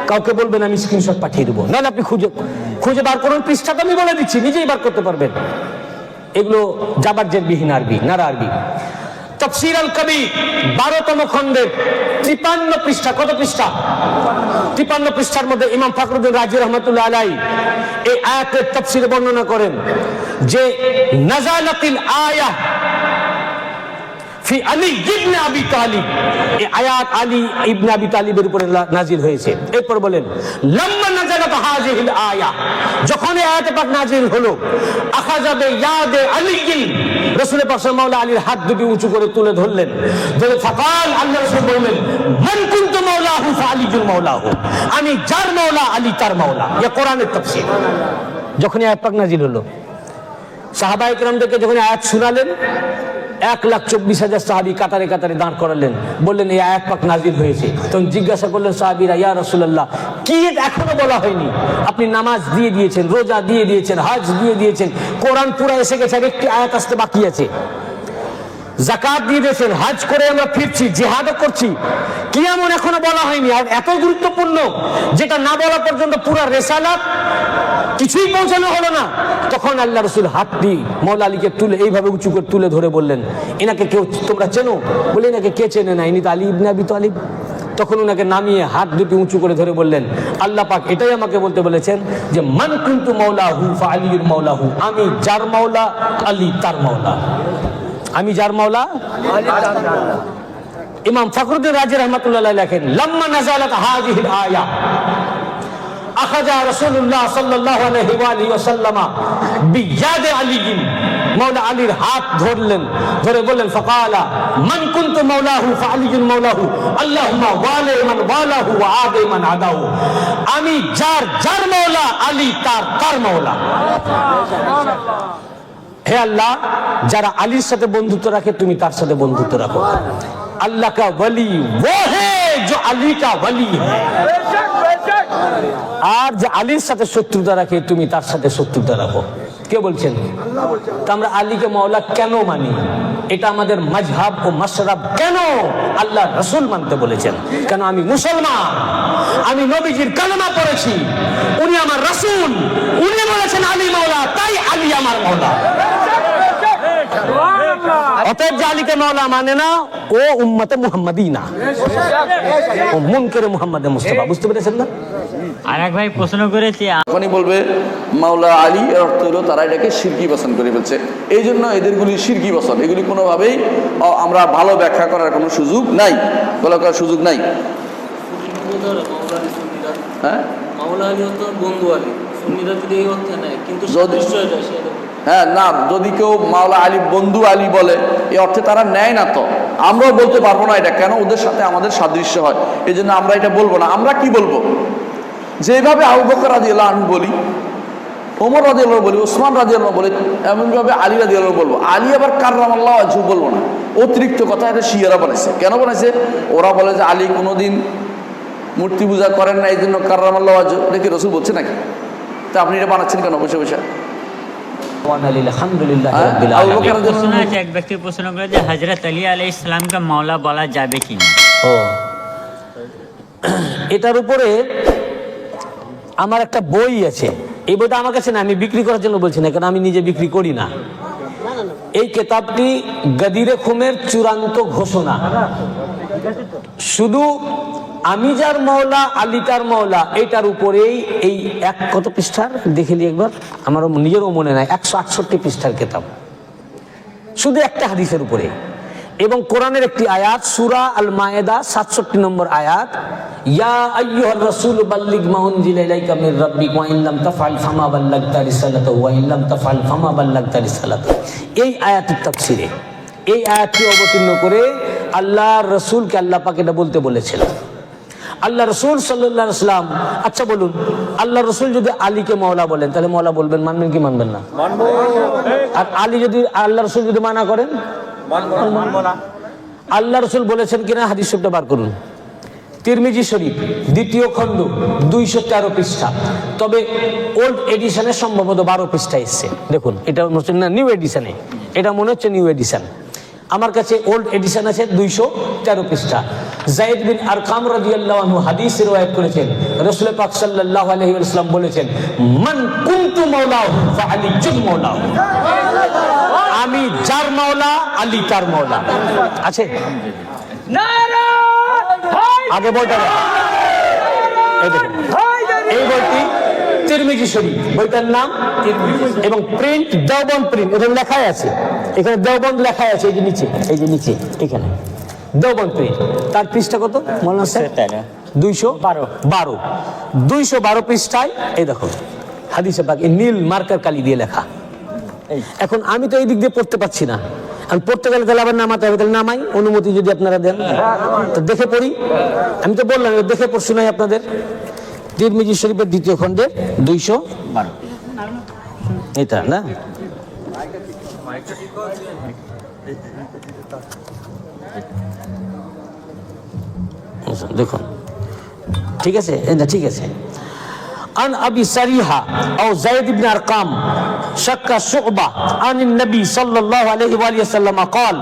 কাউকে বলবেন, আমি স্ক্রিনশট পাঠিয়ে দেবো, নাহলে আপনি খুঁজে বার করুন। পৃষ্ঠাটা আমি বলে দিচ্ছি, নিজেই বার করতে পারবেন। এগুলো জাবারজের বিহীন আরবি, নারা আরবি। তাফসীর আল কবীর 12তম খণ্ডের 53 পৃষ্ঠা, কত পৃষ্ঠা? 53 পৃষ্ঠার মধ্যে ইমাম ফখরুদ্দিন রাজি রহমাতুল্লাহ আলাইহি এই আয়াতের তাফসীরে বর্ণনা করেন যে নাযালাতিল আয়াহ ফি আলী ইবনে আবি তালিব, এই আয়াত আলী ইবনে আবি তালিবের উপরে নাজিল হয়েছে। এরপর বলেন লাম্মা নাযালাত হাযিহিল আয়াহ, যখন এই আয়াত পাক নাজিল হলো, আখাযা বিয়াদে আলীয়িন, রাসূল পাক সাল্লাল্লাহু আলাইহি আলির হাত দুটি উঁচু করে তুলে ধরলেন, ধরে ফাকাল, আল্লাহ রাসূল বললেন মান কুনতু মাওলাহু ফাআলিয়ুল মাওলাহু, আমি যার মাওলা আলী তার মাওলা। এই কোরআনের তাফসীর। যখন এই আয়াত পাক নাজিল হলো, সাহাবায়ে কেরামদেরকে যখন আয়াত শোনালেন, 1,24,000 সাহাবী কাতারে কাতারে দাঁড় করালেন, বললেন এই আয়াত পাক নাজিল হয়েছে। তখন জিজ্ঞাসা করলেন সাহাবীরা, ইয়া রাসূলুল্লাহ, কি এখনো বলা হয়নি? আপনি নামাজ দিয়ে দিয়েছেন, রোজা দিয়ে দিয়েছেন, হজ দিয়ে দিয়েছেন, কোরআন পুরো এসে গেছে, আর একটি আয়াত আসতে বাকি আছে। যাকাত দিয়ে দিয়েছেন, হজ করে আমরা ফিরছি, জিহাদও করছি, কি এমন এখনো বলা হয়নি? আর এত গুরুত্বপূর্ণ যেটা না বলা পর্যন্ত পুরো রিসালাত কিছুই পৌঁছানো হলো না। তখন আল্লাহ রাসূল হাত দিয়ে মাওলা আলীকে তুলে এইভাবে উঁচু করে তুলে ধরে বললেন, এনাকে কেউ তোমরা চেনো? বলে এনাকে কে চেনে না, ইনি তো আলী ইবনে আবি তালিব। তখন ওনাকে নামিয়ে হাত দুটি উঁচু করে ধরে বললেন, আল্লাহ পাক এটাই আমাকে বলতে বলেছেন যে মান কুনতু মাওলাহু ফাআলিয়ুল মাওলাহু, আমি যার মাওলা আলী তার মাওলা। আমি যার মাওলা আলী তার মাওলা। ইমাম ফখরুদ্দিন রাজি রহমাতুল্লাহ আলাইহি লেখেন লাম্মা নাযালাত হাযিহিল আয়াহ আখাযা রাসূলুল্লাহ সাল্লাল্লাহু আলাইহি ওয়া আলিহি ওয়াসাল্লাম বিয়াদে আলীয়িন, মাওলা আলীর হাত ধরলেন, ধরে বললেন ফাকালা মান কুনতু মাওলাহু ফাআলিয়ুল মাওলাহু আল্লাহুম্মা ওয়ালি মান ওয়ালাহু ওয়া আদি মান আদাহু, আমি যার যার মাওলা আলী তার তার মাওলা। হে আল্লাহ, যারা আলীর সাথে বন্ধুত্ব রাখে তুমি তার সাথে বন্ধুত্ব রাখো। আল্লাহ কা ওয়ালি वो है जो আলী কা ওয়ালি है, আর যে আলীর সাথে শত্রুতা রাখে তুমি তার সাথে শত্রুতা রাখো। কে বলছেন? তা আমরা আলীকে মাওলা কেন মানি? এটা আমাদের মাযহাব ও মাশরাব। কেন আল্লাহ রাসূল মানতে বলেছেন? কেন আমি মুসলমান, আমি নবীজির কালেমা পড়েছি, উনি আমার রাসূল, উনি বলেছেন আলী মাওলা, তাই আলী আমার মাওলা। অতএব যে আলীকে মাওলা মানে না, ও উম্মতে মুহাম্মাদি না, ও মুনকারে মুহাম্মদে মুস্তাফা। বুঝতে পেরেছেন না? আর এক ভাই প্রশ্ন করেছে, যখনই বলবে মাওলা আলী, এর অর্থ হলো তারা এটাকে শিরকি বচন করে ফেলছে। এই জন্য এদেরগুলি শিরকি বচন, এগুলি কোনোভাবেই আমরা ভালো ব্যাখ্যা করার কোনো সুযোগ নাই, বলা করার সুযোগ নাই। হ্যাঁ, মাওলা আলী হতো বন্ধু আলী, সুন্নিরা যদি এই অর্থে নেয়, কিন্তু যদি হ্যাঁ না, যদি কেউ মাওলা আলী বন্ধু আলী বলে, এই অর্থে তারা নেয় না, তো আমরাও বলতে পারবো না এটা, কেন ওদের সাথে আমাদের সাদৃশ্য হয়। এই জন্য আমরা এটা বলবো না। আমরা কি বলবো? যেভাবে আবু বকর রাদিয়াল্লাহু আনহু বলি, ওমর রাদিয়াল্লাহু বলি, ওসমান রাদিয়াল্লাহু বলি, এমনভাবে আলী রাদিয়াল্লাহু বলবো। আলী আবার কাররামাল্লাহু ওয়াজহু বলবো না। অতিরিক্ত কথা এটা শিয়ারা বানাইছে। কেন বানাইছে? ওরা বলে যে আলী কোনোদিন মূর্তি পূজা করেন না, এই জন্য কাররামাল্লাহু ওয়াজহু। এটা কি রাসূল বলছে নাকি? তা আপনি এটা বানাচ্ছেন কেন বসে বসে? প্রশ্ন আছে, এক ব্যক্তি প্রশ্ন করে যে হযরত আলী আলাইহিস সালামকে মাওলা বলা যাবে কি না? ও, এটার উপরে আমার একটা বই আছে। এই বইটা আমার কাছে না, আমি বিক্রি করার জন্য বলছি না, কারণ আমি নিজে বিক্রি করি না। এই কিতাবটি গদিরে খুমের চূড়ান্ত ঘোষণা। শুধু আমি যার মাওলা আলী তার মাওলা, এটার উপরেই এই কত পৃষ্ঠার দেখেলি একবার, আমার নিজেরও মনে নাই, 168 পৃষ্ঠার কিতাব, শুধু একটা হাদিসের উপরে। এবং কোরআনের একটি আয়াত, সূরা আল মায়েদা 67 নম্বর আয়াত, ইয়া আইয়ুহার রাসূল বাল্লিগ মা উনজিলা ইলাইকা মির রাব্বিক ওয়া ইন লাম তাফআল ফামা বাল্লাগতা রিসালাতাহু ওয়া ইন লাম তাফআল ফামা বাল্লাগতা রিসালাতাহু। এই আয়াতের তাফসীরে এই আয়াতটি অবতীর্ণ করে আল্লাহর রাসূলকে আল্লাহ পাক এটা বলতে বলেছিলেন। আল্লাহ রসুল সাল্লাল্লাহু আলাইহি ওয়াসাল্লাম, আচ্ছা বলুন, আল্লাহ রসুল যদি আলীকে মাওলা বলেন, তাহলে মাওলা বলবেন, মানবেন কি মানবেন না? আর আলী যদি, আল্লাহ রসুল যদি মানা করেন, আল্লাহ রসুল বলেছেন কিনা হাদিস শরীফটা বার করুন। তিরমিজি শরীফ 2য় খণ্ড 213 পৃষ্ঠা, তবে ওল্ড এডিশনে সম্ভবত 12 পৃষ্ঠা এসছে। দেখুন, এটা হচ্ছে না নিউ এডিশনে, এটা মনে হচ্ছে নিউ এডিশন। আমার কাছে ওল্ড এডিশন আছে 213 পৃষ্ঠা। যায়েদ বিন আরকাম রাদিয়াল্লাহু আনহু হাদিস riwayat করেছেন, রাসূল পাক সাল্লাল্লাহু আলাইহি ওয়াসাল্লাম বলেছেন, মান কুনতু মাওলাহু ফাআলিয়ুন মাওলাহু, আমি যার মাওলা আলী তার মাওলা। আছে আগে বইটা এই দেখুন, এই বইটি তিরমিজি শরীফ, বইটার নাম এবং প্রিন্ট দেওবন্দ প্রিন্ট, এটা লেখাই আছে, এখানে দেওবন্দ লেখাই আছে, এই যে নিচে, এই যে নিচে এখানে দেওবন্দ প্রিন্ট। তার পৃষ্ঠা কত মৌলানা স্যার? 212 পৃষ্ঠায় এই দেখো হাদিসে পাক, এই নীল মার্কার কালি দিয়ে লেখা। এখন আমি তো এই দিক দিয়ে পড়তে পারছি না, আমি পড়তে গেলে তাহলে আবার নামাতে হবে, তাহলে নামাই, অনুমতি যদি আপনারা দেন তো দেখে পড়ি। আমি তো বললাম দেখে পড়ছি নাই আপনাদের। তিরমিজি শরীফের 2য় খণ্ডের 212 এটা না, দেখুন ঠিক আছে, এটা ঠিক আছে। عن أبي سريحة أو زيد بن أرقام شك شعبة عن النبي صلى الله عليه وآله وسلم قال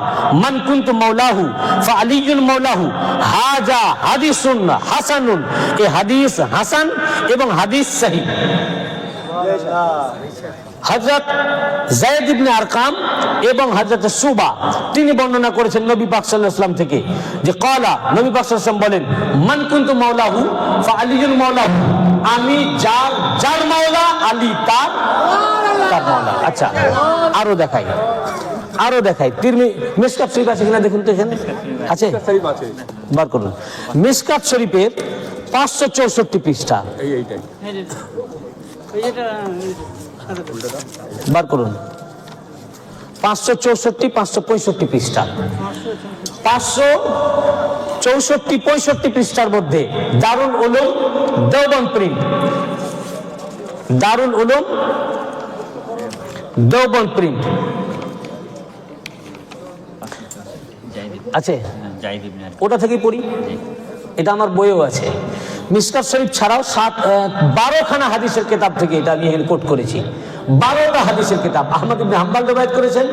من كنت مولاه فعلي مولاه هذا حديث حسن, এ হাদিস হাসান এবং হাদিস সহিহ। হযরত যায়েদ ইবনে আরকাম এবং হযরত শুবা তিনি বর্ণনা করেছেন নবী পাক সাল্লাল্লাহু আলাইহি ওয়াসাল্লাম থেকে যে ক্বালা, নবী পাক সাল্লাল্লাহু আলাইহি ওয়াসাল্লাম বলেন, মান কুনতু মাওলাহু ফাআলিয়ুন মাওলাহু, আমি যার মাওলা আলী তার মাওলা। আচ্ছা আরো দেখাই মিশকাত শরীফ আছে কিনা দেখুন তো, এখানে আছে, বার করুন। মিশকাত শরীফের 564 পৃষ্ঠা, বার করুন, 564 565 পৃষ্ঠা, 564 65 পৃষ্ঠার মধ্যে দারুল উলুম দেওবন্দ প্রিন্ট, দারুল উলুম দেওবন্দ প্রিন্ট আছে, ওটা থেকেই পড়ি, এটা আমার বইও আছে। মিশকাত শরীফ ছাড়াও 12 খানা হাদিসের কিতাব থেকে এটা আমি কোট করেছি। 12টা হাদিসের কিতাব আহমদ ইবনে হাম্বল রওয়ায়াত করেছেন,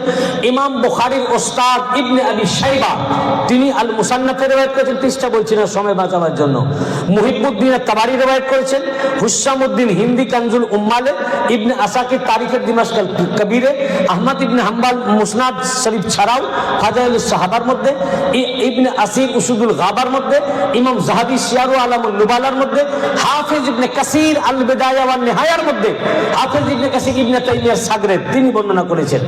ইমাম বুখারীর ওস্তাদ ইবনে আবি শাইবা তিনি আল মুসান্নাফে রওয়ায়াত করেছেন, পৃষ্ঠা বলছি না সময় বাঁচাবার জন্য। মুহিবউদ্দিন তাবারি রওয়ায়াত করেছেন, হুসামউদ্দিন হিন্দি কানজুল উম্মালে, ইবনে আসাকির তারিখে দিমাশক আল কবিরে, আহমদ ইবনে হাম্বল মুসনাদ শরীফ ছাড়াও ফাজাইলুস সাহাবার মধ্যে, ইবনে আসির উসুদুল গাবার মধ্যে, ইমাম যাহাবি সিয়ারু আলামুন নুবালার মধ্যে, হাফেজ ইবনে কাসির আল বিদায়া ওয়ান নিহায়ার মধ্যে, হাফেজ ইবনে কাসির ইবনে তাইমিয়ার সাগরেদ তিনি বর্ণনা করেছেন।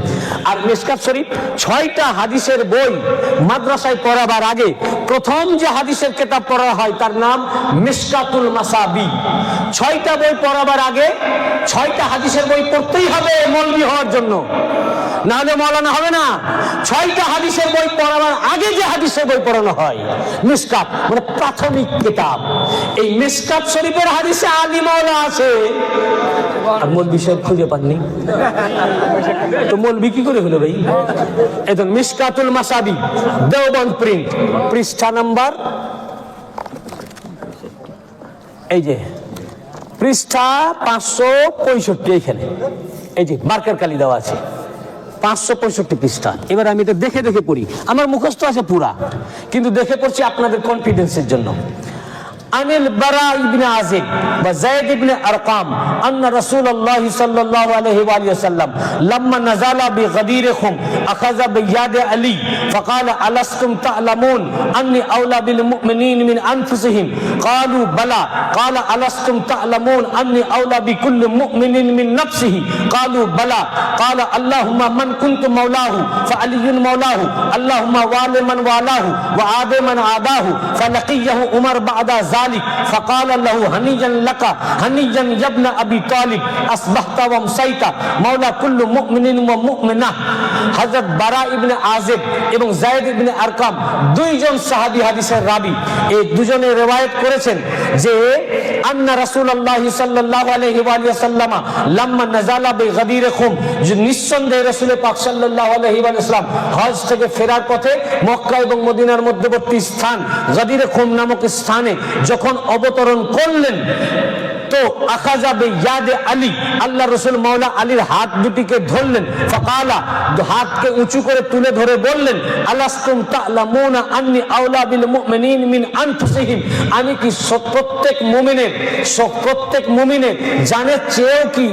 আর মিশকাত শরীফ 6টা হাদিসের বই মাদ্রাসায় পড়াবার আগে প্রথম যে হাদিসের কিতাব পড়া হয় তার নাম মিশকাতুল মাসাবি। 6টা বই পড়াবার আগে 6টা হাদিসের বই পড়তেই হবে মৌলবি হওয়ার জন্য, না হলে মাওলানা হবে না। 6টা হাদিসের বই পড়াবার আগে যে হাদিসের বই পড়ানো হয় মিশকাত, মানে প্রাথমিক কিতাব। এই মিশকাত শরীফের হাদিসে আলী মাওলা আছে, আর মৌলবি সাহেব খুঁজে পাননি তো মৌলবি কি করে হলো ভাই? এখন মিশকাতুল মাসাবি দেওবন্দ প্রিন্ট, পৃষ্ঠা নাম্বার এই যে পৃষ্ঠা 565, এখানে এই যে মার্কার কালি দেওয়া আছে 565 পৃষ্ঠা। এবার আমি এটা দেখে দেখে পড়ি, আমার মুখস্থ আছে পুরা, কিন্তু দেখে পড়ছি আপনাদের কনফিডেন্সের জন্য। আনিল বারা ইবনে আযিব ওয়া যায়েদ ইবনে আরকাম আন্না রাসূলুল্লাহ সাল্লাল্লাহু আলাইহি ওয়া সাল্লাম লাম্মা নাযালা বিগাদিরিকুম আখাযা বিয়াদি আলী ফাকালা আলাসতুম তা'লামুন আন্নী আওলা বিল মুমিনিন মিন আনফুসিহিম ক্বালু বালা ক্বালা আলাসতুম তা'লামুন আন্নী আওলা বিকুল্লি মুমিনিন মিন নাফসিহি ক্বালু বালা ক্বালা আল্লাহুম্মা মান কুনতু মাওলাহু ফাআলিয়ুন মাওলাহু আল্লাহুম্মা ওয়ালি মান ওয়ালাহু ওয়া আদি মান আদাহু ফালাকিয়াহু উমর বা'দা فقال له هنيئا لك هنيئا يا ابن ابي طالب اصبحت وامسيت مولى كل مؤمن ومؤمنه। হযরত বারা ইবনে আযিব এবং যায়েদ ইবনে আরকাম দুইজন সাহাবী হাদিসের রাবী, এই দুজনে riwayat করেছেন যে আন্না রাসূলুল্লাহ সাল্লাল্লাহু আলাইহি ওয়া সাল্লাম লাম্মা নাযালা বিগাদিরিকুম, যে নিঃসন্দেহে রাসূল পাক সাল্লাল্লাহু আলাইহি ওয়া সাল্লাম হজ থেকে ফেরার পথে মক্কা এবং মদিনার মধ্যবর্তী স্থান গাদিরিকুম নামক স্থানে যখন অবতরণ করলেন তো আখাযা বিয়াদে আলী, আল্লাহ রাসূল মাওলা আলীর হাত দুটিকে ধরলেন। ফাকালা, হাতকে উঁচু করে তুলে ধরে বললেন, আলাস্তুম তা'লামুনা আন্নী আওলা বিল মুমিনিন মিন আনফুসিহিম, আমি কি প্রত্যেক মুমিনের জানের চেয়েও কি,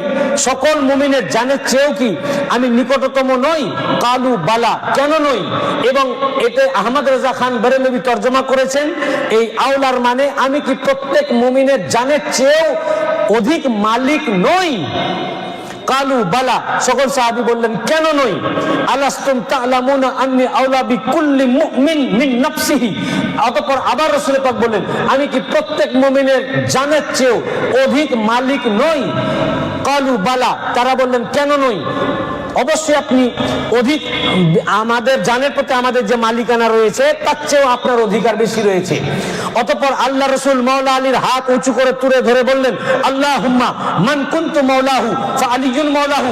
সকল মুমিনের জানের চেয়েও কি আমি নিকটতম নই? কালু বালা, কেন নই? এবং এতে আহমদ রাজা খান বেরেলভী তর্জমা করেছেন, এই আওলার মানে আমি কি প্রত্যেক মুমিনের জানের চেয়েও অধিক মালিক নই? কালু বালা, সকল সাহাবী বললেন কেন নই? আলাস্তুম তা'লামুনা আন্নী আওলা বিকুল্লি মুমিন মিন নাফসিহি, অতঃপর আবার রাসূল পাক বললেন, আমি কি প্রত্যেক মুমিনের জানের চেয়েও অধিক মালিক নই? কালু বালা, তারা বললেন কেন নই? অবশ্যই আপনি অধিক, আমাদের জানের প্রতি আমাদের যে মালিকানা রয়েছে তার চেয়েও আপনার অধিকার বেশি রয়েছে। অতঃপর আল্লাহ রাসূল মাওলা আলীর হাত উঁচু করে তুলে ধরে বললেন, আল্লাহুম্মা মান কুনতু মাওলাহু ফাআলিয়ুন মাওলাহু,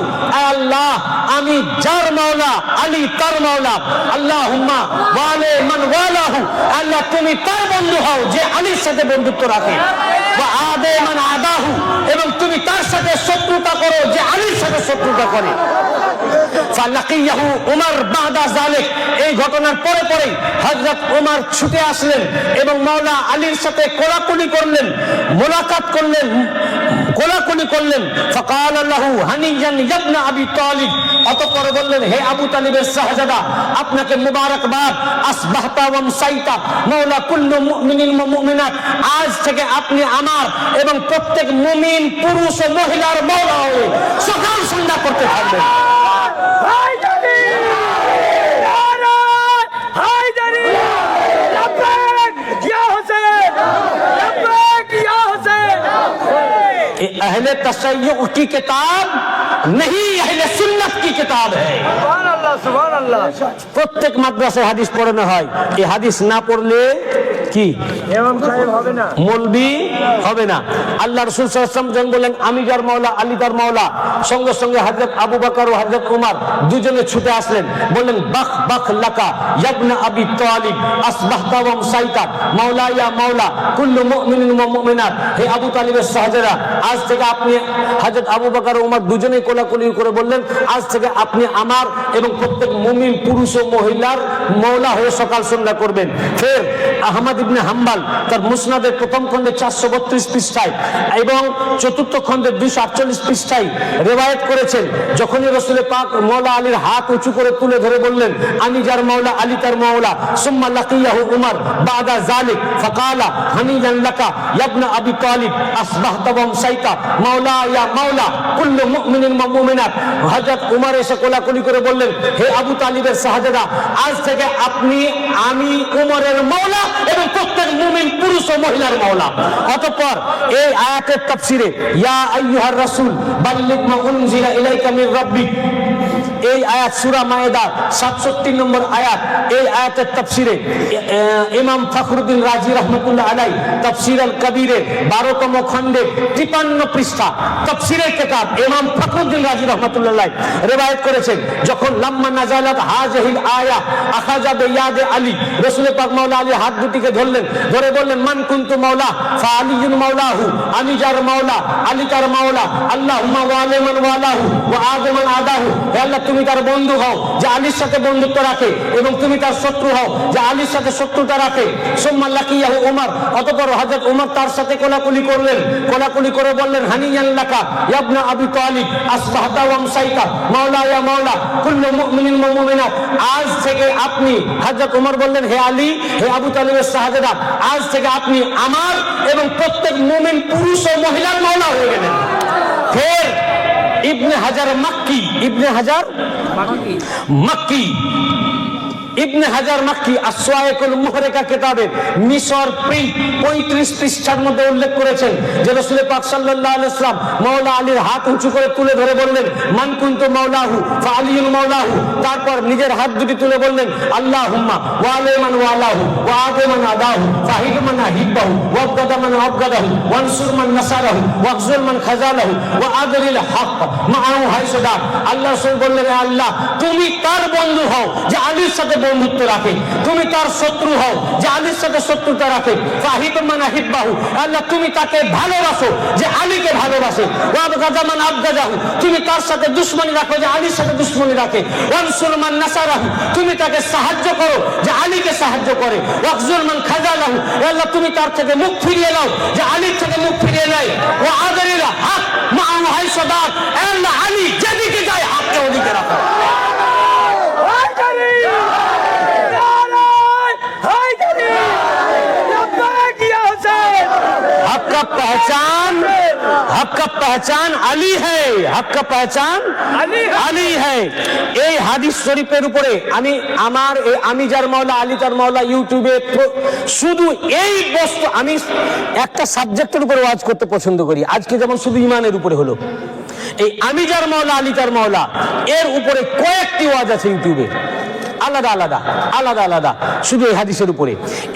আল্লাহ আমি যার মাওলা আলী তার মাওলা। আল্লাহুম্মা ওয়ালে মান ওয়ালাহু, আল্লাহ তুমি তার বন্ধু হও যে আলীর সাথে বন্ধুত্ব রাখে। ওয়া আদে মান আদাহু, এবং তুমি তার সাথে শত্রুতা করো যে আলীর সাথে শত্রুতা করে। ফালাকিয়াহু উমর বাদা যালিক, এই ঘটনার পরে পরেই হযরত ওমর ছুটে আসলেন এবং মাওলা আলীর সাথে কোলাকুলি করলেন, মোলাকাত করলেন, কোলাকুলি করলেন। ফাকাল লাহু হানিয়ান ইবনা আবি তালিব, অতঃপর বললেন, হে আবু তালিবের শাহজাদা, আপনাকে মুবারকবাদ। আসবাহতা ওয়া আমসাইতা মাওলা কুল্লু মুমিনিন ওয়া মুমিনাত, আজ থেকে আপনি আমার এবং প্রত্যেক মুমিন পুরুষ ও মহিলার মাওলা হয়ে সকাল সন্ধ্যা করতে থাকবেন। अहले तशय्युअ की किताब नहीं, अहले सुन्नत की किताब है। প্রত্যেক মাদ্রাসায় হাদিস পড়ানো হয়, এই হাদিস না পড়লে কি মৌলবি হবে না। আল্লাহ রাসূল সাল্লাল্লাহু আলাইহি ওয়াসাল্লাম যখন বললেন আমি যার মাওলা আলী তার মাওলা, সঙ্গে সঙ্গে হযরত আবু বকর ও হযরত উমর দুজনে ছুটে আসলেন, বললেন বাখ বাখ লাকা ইবনা আবি তালিব আসবাহতা ওয়া আমসাইতা মাওলা ইয়া মাওলা কুল্লু মুমিনিন ওয়া মুমিনাত, হে আবু তালিবের শাহজাদা, আজ থেকে আপনি, হযরত আবু বকর ও উমর দুজনেই কোলাকুলি করে বললেন, আজ থেকে আপনি আমার এবং প্রত্যেক মুমিন পুরুষ ও মহিলার মাওলা হয়ে সকাল সন্ধ্যা করবেন। ফের আহমদ ইবনে হাম্বল তার মুসনাদের প্রথম খণ্ডে 432 পৃষ্ঠায় এবং চতুর্থ খণ্ডে 248 পৃষ্ঠায় রিওয়ায়াত করেছেন, যখনই রাসূল পাক মাওলা আলীর হাত উঁচু করে তুলে ধরে বললেন, আমি যার মাওলা আলী তার মাওলা। সুম্মা লাকিয়াহু উমর বাদা যালিক ফাকালা হানিয়ান লাকা ইবনা আবি তালিব আসবাহতা ওয়া আমসাইতা মাওলা ইয়া মাওলা কুল্লু মুমিনিন ওয়া মুমিনাত, হযরত উমর এসে কোলাকুলি করে বললেন, হে আবু তালিবের শাহজাদা, আজ থেকে আপনি, আমি উমরের মাওলা এবং প্রত্যেক মুমিন পুরুষ ও মহিলার মাওলা। অতঃপর এই আয়াতের তাফসিরে ইয়া আইয়ুহার রাসূল বাল্লিগ মা উনজিলা ইলাইকা মির রাব্বিক, এই আয়াত সূরা মায়েদা 67 নম্বর আয়াত, এই আয়াতের তাফসিরে ইমাম ফখরুদ্দিন রাজি রাহমাতুল্লাহ আলাইহি তাফসীর আল কবীরে 12তম খণ্ডে 53 পৃষ্ঠা তাফসীরের কিতাব ইমাম ফখরুদ্দিন রাজি রাহমাতুল্লাহ আলাইহি রিওয়ায়াত করেছেন, যখন লাম্মা নাযালাত হাযিহিল আয়া আখাযা বিয়াদে আলী, রাসূল পাক মাওলা আলী হাত দুটিকে ধরলেন, ধরে বললেন, মান কুনতু মাওলা ফাআলিয়ুন মাওলাহু, আমি যার মাওলা আলী তার মাওলা। আল্লাহুম্মা ওয়ালি মান ওয়ালাহু ওয়া আদি মান আদাহু, হে আল্লাহ তুমি তার বন্ধু হও যে আলীর সাথে বন্ধুত্ব রাখে এবং তুমি তার শত্রু হও যে আলীর সাথে শত্রুতা রাখে। সুম্মা লাকিয়াহু উমর, অতঃপর হযরত উমর তার সাথে কোলাকুলি করলেন, কোলাকুলি করে বললেন, হানিয়ান লাকা ইবনা আবি তালিব আসবাহতা ওয়া আমসাইতা মাওলা ইয়া মাওলা কুল্লু মুমিনিন ওয়া মুমিনাত, আজ থেকে আপনি, হযরত উমর বললেন, হে আলী, হে আবু তালিবের শাহজাদা, আজ থেকে আপনি আমার এবং প্রত্যেক মুমিন পুরুষ ও মহিলার মাওলা হয়ে গেলেন। ফের ইবনে হাজার মাক্কি, ইবনে হাজার মাক্কি, ইবনে হাজার মাক্কি আসওয়াইকুল মুহরিকা কিতাবে মিশর প্রিন্ট 35 পৃষ্ঠার মধ্যে উল্লেখ করেছেন যে রাসূল পাক সাল্লাল্লাহু আলাইহি ওয়াসাল্লাম মাওলা আলীর হাত উঁচু করে তুলে ধরে বললেন, মান কুনতু মাওলাহু ফাআলিয়ুন মাওলাহু, তারপর নিজের হাত দুটি তুলে বললেন, আল্লাহুম্মা ওয়ালি মান ওয়ালাহু ওয়া আদি মান আদাহু ফাহিদ মান আহিব্বাহু ওয়াবগাদা মান আবগাদাহু ওয়ানসুর মান নাসারাহু ওয়াখজুল মান খাযালাহু ওয়া আদরিল হক মাআহু হাইসুদা। আল্লাহ রাসূল বললেন, আল্লাহ তুমি তার বন্ধু হও যে আলীর সাথে বন্ধুত্ব রাখে, তুমি তার শত্রু হও যে আলীর সাথে শত্রুতা রাখে। ফাহিব মান আহিব্বাহু, আল্লাহ তুমি তাকে ভালোবাসো যে আলীকে ভালোবাসে। ওয়াবগাদা মান আবগাদাহু, তুমি তার সাথে দুশমনি রাখো যে আলীর সাথে দুশমনি রাখে। ওয়ানসুর মান নাসারাহু, তুমি তাকে সাহায্য করো যে আলীকে সাহায্য করে। ওয়াখজুল মান খাযালাহু, আল্লাহ তুমি তার থেকে মুখ ফিরিয়ে নাও যে আলীর থেকে মুখ ফিরিয়ে নেয়। ওয়া আদরিল হক মা'আ হাইসাদাত, আল্লাহ আলী যেদিকে যায় হককে ওদিকে রাখো। हक का पहचान अली है, हक का पहचान अली है। এই হাদিস শরীফের উপরে আমি যার মাওলা আলী তার মাওলা ইউটিউবে শুধু এই বস্তু, আমি একটা সাবজেক্টের উপরে ওয়াজ করতে পছন্দ করি। আজকে যেমন শুধু ইমানের উপরে হলো, এই আমি যার মাওলা আলী তার মাওলা এর উপরে কয়েকটি ওয়াজ আছে ইউটিউবে, আলাদা আলাদা আলাদা আলাদা শুধু এই হাদিসের উপরে।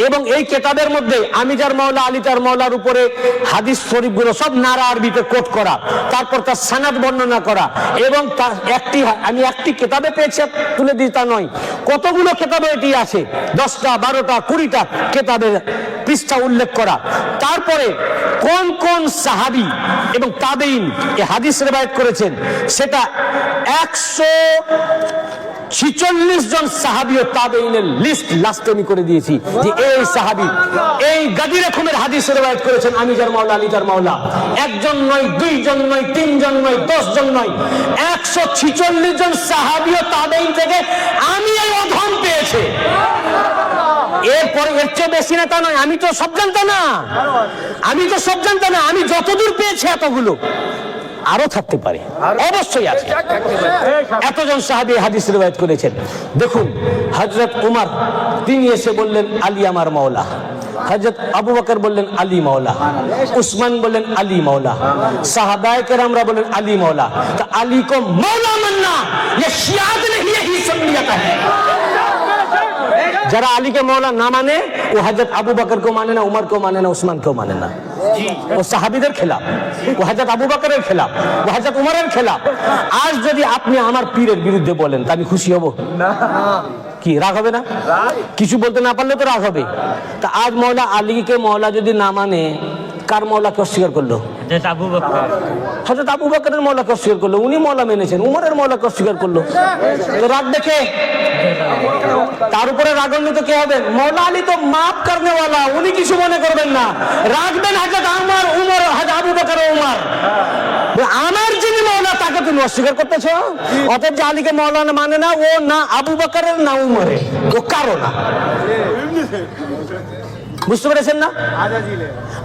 এবং এই কেতাবের মধ্যে আমি যার মাওলা আলী তার মাওলার উপরে হাদিস শরীফগুলো সব নারা আরবিতে কোট করা, তারপর তার সানাদ বর্ণনা করা। এবং তার আমি একটি কেতাবে পেয়েছি তুলে দিই তা নয়, কতগুলো কেতাবে এটি আছে, 10টা 12টা 20টা কেতাবের পৃষ্ঠা উল্লেখ করা। তারপরে কোন কোন সাহাবী এবং তাবেঈন এই হাদিস রিওয়ায়াত করেছেন সেটা 146 জন সাহাবী ও তাবেঈনের লিস্ট লাস্টে আমি করে দিয়েছি যে এই সাহাবী এই গাদি রকমের হাদিস রিওয়ায়াত করেছেন আমি যার মাওলা আলী তার মাওলা। একজন নয়, দুইজন নয়, তিনজন নয়, 10 জন নয়, 146 জন সাহাবী ও তাবেঈন থেকে আমি এই অধম পেয়েছি। এরপরে এর চেয়ে বেশি না তা নয়, আমি তো সব জানতাম না, আমি যতদূর পেয়েছি এতগুলো, আরো থাকতে পারে, অবশ্যই আছে। এতজন সাহাবী হাদিস রিওয়ায়াত করেছেন। দেখুন, হযরত উমর তিনি এসে বললেন আলী আমার মাওলা, হযরত আবু বকর বললেন আলী মাওলা, উসমান বললেন আলী মাওলা, সাহাবায়ে কেরামরা বললেন আলী মাওলা। তো আলী को मौला मानना ये शियात नहीं है, ही सुन्नियत है। যারা আলীকে মৌলা না মানে ও হযরত আবু বকর को মানে না, উমর को মানে না, উসমান को মানে না, ও সাহাবীদের খেলাফ, ও হযরত আবু বকরের খেলাফ, ও হযরত উমরের খেলাফ। আজ যদি আপনি আমার পীরের বিরুদ্ধে বলেন তা আমি খুশি হব না? কি রাগ হবে না? কিছু বলতে না পারলে তো রাগ হবে। তা আজ মৌলা আলীকে মৌলা যদি না মানে, কার মৌলাকে অস্বীকার করলো? হযরত আবু বকর। হযরত আবু বকরের মৌলাকে অস্বীকার করলো, উনি মৌলা মেনেছেন। উমরের মৌলাকে অস্বীকার করলো, তো রাগ দেখে তার উপরে রাগান্বিত কে হবে? মৌলা আলী তো মাফ করনে ওয়ালা, উনি কিছু মনে করবেন না। রাখবেন হযরত আমার উমর, হযরত আবু বকর ও উমর। আমার যিনি মৌলা তাকে তুমি অস্বীকার করতেছ। অতএব যে আলীকে মৌলা মানে না, ও না আবু বকরের না উমরের, ও কারো না। বুঝতে পেরেছেন না?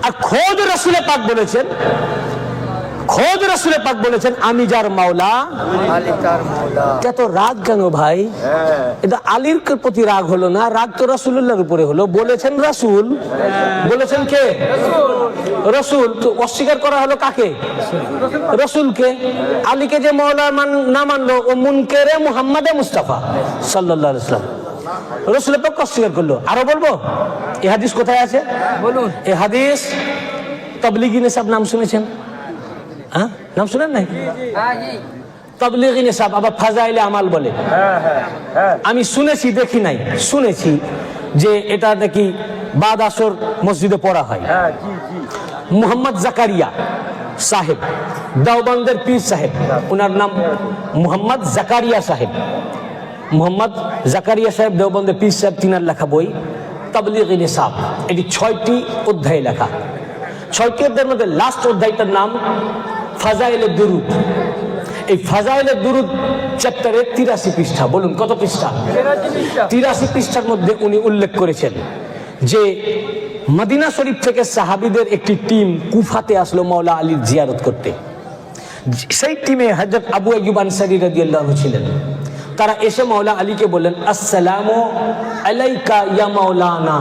আর খোদ রাসূলে পাক বলেছেন আমি যার মাওলা আলী তার মৌলা। এত রাগ কেন ভাই? এটা আলীর প্রতি রাগ হলো না, রাগ তো রাসূলুল্লাহর উপরে হলো। বলেছেন রাসূল, বলেছেন কে? রাসূল। তো অস্বীকার করা হলো কাকে? রাসূলকে। আলীকে যে মাওলা না মানলো ও মুনকেরে মুহাম্মাদে মুস্তাফা সাল্লাল্লাহু আলাইহি ওয়াসাল্লাম, রাসূলের পক্ষে অস্বীকার করলো। আরো বলবো এই হাদিস কোথায় আছে বলুন? এই হাদিস তাবলীগী নিসাব নাম শুনেছেন? হ্যাঁ, নাম শুনেন নাই? তাবলীগী নিসাব আবার ফাজাইলে আমাল বলে। আমি শুনেছি, দেখি নাই, শুনেছি যে এটা নাকি বাদ আসর মসজিদে পড়া হয়। মুহাম্মদ জাকারিয়া সাহেব, দেওবন্দের পীর সাহেব, ওনার নাম মুহাম্মদ জাকারিয়া সাহেব। মুহাম্মদ জাকারিয়া সাহেব দেওবন্দের পীর সাহেব, তিনার লেখা বই তাবলীগী নিসাব। এটি 6টি অধ্যায় লেখা। 6টি অধ্যায়ের মধ্যে লাস্ট অধ্যায়টার নাম ফাজাইলে দুরুদ। এই ফাজাইলে দুরুদ চ্যাপ্টারে 83 পৃষ্ঠা। বলুন কত পৃষ্ঠা? 83 পৃষ্ঠার মধ্যে উনি উল্লেখ করেছেন যে মদিনা শরীফ থেকে সাহাবীদের একটি টিম কুফাতে আসলো মাওলা আলীর জিয়ারত করতে। সেই টিমে হযরত আবু আইয়ুব আনসারী রাদিয়াল্লাহু ছিলেন। তারা এসে মাওলা আলীকে বললেন আসসালামু আলাইকা ইয়া মাওলানা।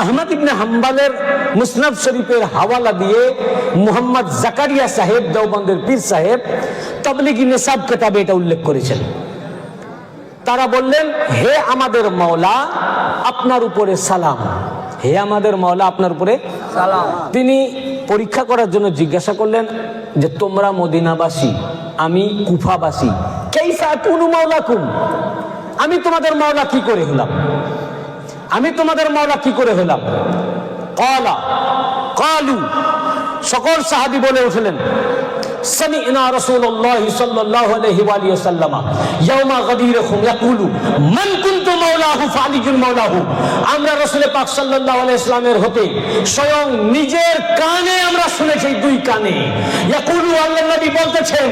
আহমদ ইবনে হাম্বলের মুসনাদ শরীফের হাওয়ালা দিয়ে মুহাম্মদ জাকারিয়া সাহেব দেওবন্দের পীর সাহেব তাবলীগী নিসাব কিতাবে এটা উল্লেখ করেছেন। তারা বললেন হে আমাদের মাওলা আপনার উপরে সালাম, হে আমাদের মাওলা আপনার উপরে সালাম। তিনি পরীক্ষা করার জন্য জিজ্ঞাসা করলেন যে তোমরা মদিনাবাসী, আমি কুফাবাসী, কাইফা কুনু মাওলাকুম, আমি তোমাদের মাওলা কি করে হলাম? আমি তোমাদের মাওলা কি করে হলাম? ক্বালা ক্বালু, সকল সাহাবী বলে উঠলেন, সামি'না রাসূলুল্লাহ সাল্লাল্লাহু আলাইহি ওয়া আলিহি ওয়াসাল্লাম ইয়াওমা গাদিরহুম ইয়াকুলু মান কুনতু মাওলাহু ফাআলিকুল মাওলাহু। আমরা রাসূল পাক সাল্লাল্লাহু আলাইহি ওয়াসাল্লামের হতে স্বয়ং নিজের কানে আমরা শুনেছি, দুই কানে। ইয়াকুলু, আল্লাহর নবী বলতেছেন,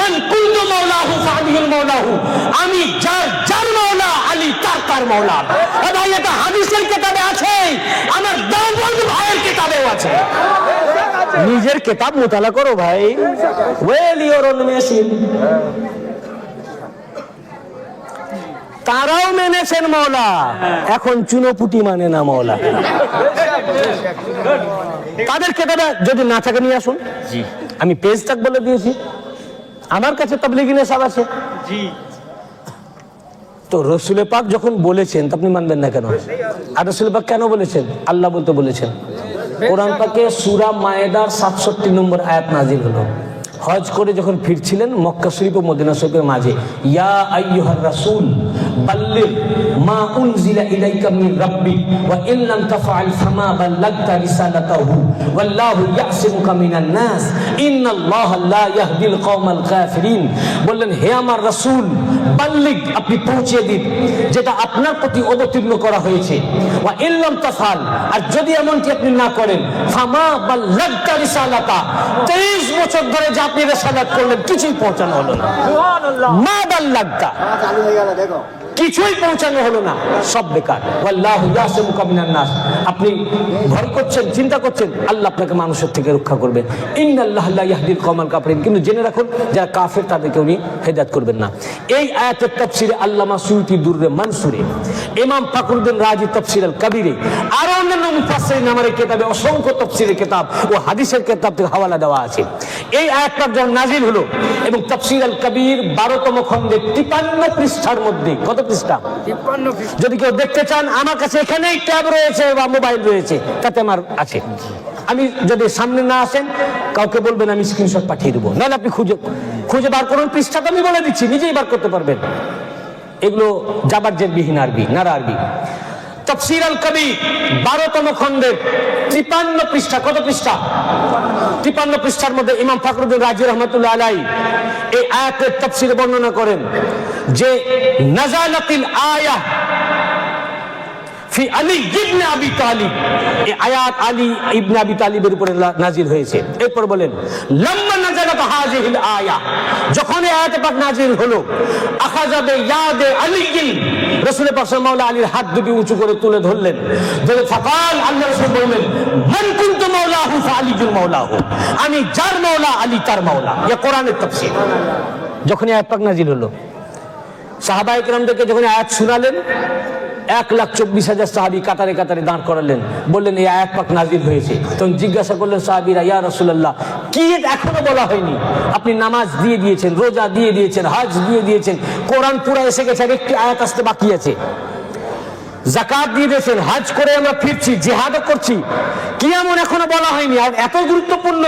মান কুনতু মাওলাহু ফাআলিকুল মাওলাহু, আমি যার মাওলা আলী তার মাওলা। ভাই, এটা হাদিসের কিতাবে আছে, আমার দাওবন্দ ভাইয়ের কিতাবেও আছে। নিজের কিতাব মুতালা করো ভাই। Well your own machine. তারাও মেনেছেন মাওলা, এখন চুনোপুটি মানে না মাওলা। তাদের কিতাবে যদি না থাকে নিয়ে আসুন। আমি পেজ তাক বলে দিয়েছি, আমার কাছে তাবলীগী নেশাব আছে। তো রসুল পাক যখন বলেছেন আপনি মানবেন না কেন? আর রসুল পাক কেন বলেছেন? আল্লাহ বলতে বলেছেন। কোরআন পাকে সূরা মায়েদার 67 নম্বর আয়াত নাজিল হলো। হজ করে যখন ফিরছিলেন মক্কা শরীফ ও মদিনা শরীফের মাঝে, ইয়া আইয়ুহার রাসূল বাল্লিগ মা উনজিলা ইলাইকা মির রাব্বিক ওয়া ইন লাম তাফআল ফামা বাল্লাগতা রিসালাতাহু ওয়াল্লাহু ইয়াসিমুকা মিনান নাস ইন্নাল্লাহা লা ইয়াহদিল কওমাল কাফিরিন। বললেন, হে আমার রাসূল, বাল্লিগ, আপনি পৌঁছে দিন যেটা আপনার প্রতি অবতীর্ণ করা হয়েছে। ওয়া ইন লাম তাফআল, আর যদি এমনটি আপনি না করেন, ফামা বাল্লাগতা রিসালাতা, 23 বছর ধরে যা আপনি রিসালাত করলেন কিছুই পৌঁছানো হলো না। মা বাল্লাগতা, কিছুই পৌঁছানো হলো না, সব বেকার। ওয়াল্লাহু ইয়াসিমুকা মিনান নাস, আপনি ভয় করছেন, চিন্তা করছেন, আল্লাহ আপনাকে মানুষের থেকে রক্ষা করবেন। ইন্নাল্লাহা লা ইয়াহদিল কওমাল কাফিরিন, কিন্তু জেনে রাখুন যারা কাফের তাদেরকে উনি হেদায়েত করবেন না। এই আয়াতের তাফসীরে আল্লামা সুয়ুতী দুররে মানসুরে, ইমাম ফখরুদ্দিন রাজি তাফসীর আল কবিরে, আর অন্যান্য মুফাসসিরিন আমার এই কিতাবে অসংখ্য তাফসীরের কিতাব ও হাদিসের কিতাব থেকে হাওয়ালা দেওয়া আছে। এই আয়াতটা যখন নাজিল হলো এবং তাফসীর আল কবির 12তম খণ্ডে 53 পৃষ্ঠার মধ্যে, কত পৃষ্ঠা? 53 পৃষ্ঠা। যদি কেউ দেখতে চান আমার কাছে এখানেই ট্যাব রয়েছে বা মোবাইল রয়েছে, তাতে আমার আছে। আমি যদি সামনে না আসেন কাউকে বলবেন, আমি স্ক্রিনশট পাঠিয়ে দেবো, নাহলে আপনি খুঁজে বার করুন। পৃষ্ঠাটা আমি বলে দিচ্ছি, নিজেই বার করতে পারবেন। এগুলো জাবারজের বিহীন আরবি, নারা আরবি। তাফসীর আল কবির 12তম খণ্ডের 53 পৃষ্ঠা, কত পৃষ্ঠা? 53 পৃষ্ঠার মধ্যে ইমাম ফখরুদ্দিন রাজি রহমাতুল্লাহ আলাইহি এই আয়াতের তাফসীরে বর্ণনা করেন যে নাযালাতিল আয়াহ ফি আলী ইবনে আবি তালিব, এই আয়াত আলী ইবনে আবি তালিবের উপরে নাজিল হয়েছে। এরপর বলেন, লাম্মা নাযালাত হাযিহিল আয়াহ, যখন এই আয়াত পাক নাজিল হলো, আখাযা বিয়াদে আলী, রাসূল পাক মাওলা আলীর হাত দুটি উঁচু করে তুলে ধরলেন। ধরে ফাকাল, আল্লাহ রাসূল বললেন, মান কুনতু মাওলাহু ফাআলিকুল মাওলাহু, আমি যার মাওলা আলী তার মাওলা। এই কোরআনের তাফসীর। যখন এই আয়াত পাক নাজিল হলো, সাহাবায়ে কেরামদেরকে যখন আয়াত শোনালেন, 1,24,000 সাহাবী কাতারে কাতারে দাঁড় করালেন, বললেন এই আয়াত পাক নাজিল হয়েছে। তখন জিজ্ঞাসা করলেন সাহাবীরা, ইয়া রাসূলুল্লাহ, কি এখনো বলা হয়নি? আপনি নামাজ দিয়ে দিয়েছেন, রোজা দিয়ে দিয়েছেন, হজ দিয়ে দিয়েছেন, কোরআন পুরো এসে গেছে, আর একটি আয়াত আসতে বাকি আছে। যাকাত দিয়ে দিয়েছেন, হজ করে আমরা ফিরছি, জিহাদও করছি, কি এমন এখনো বলা হয়নি? আর এত গুরুত্বপূর্ণ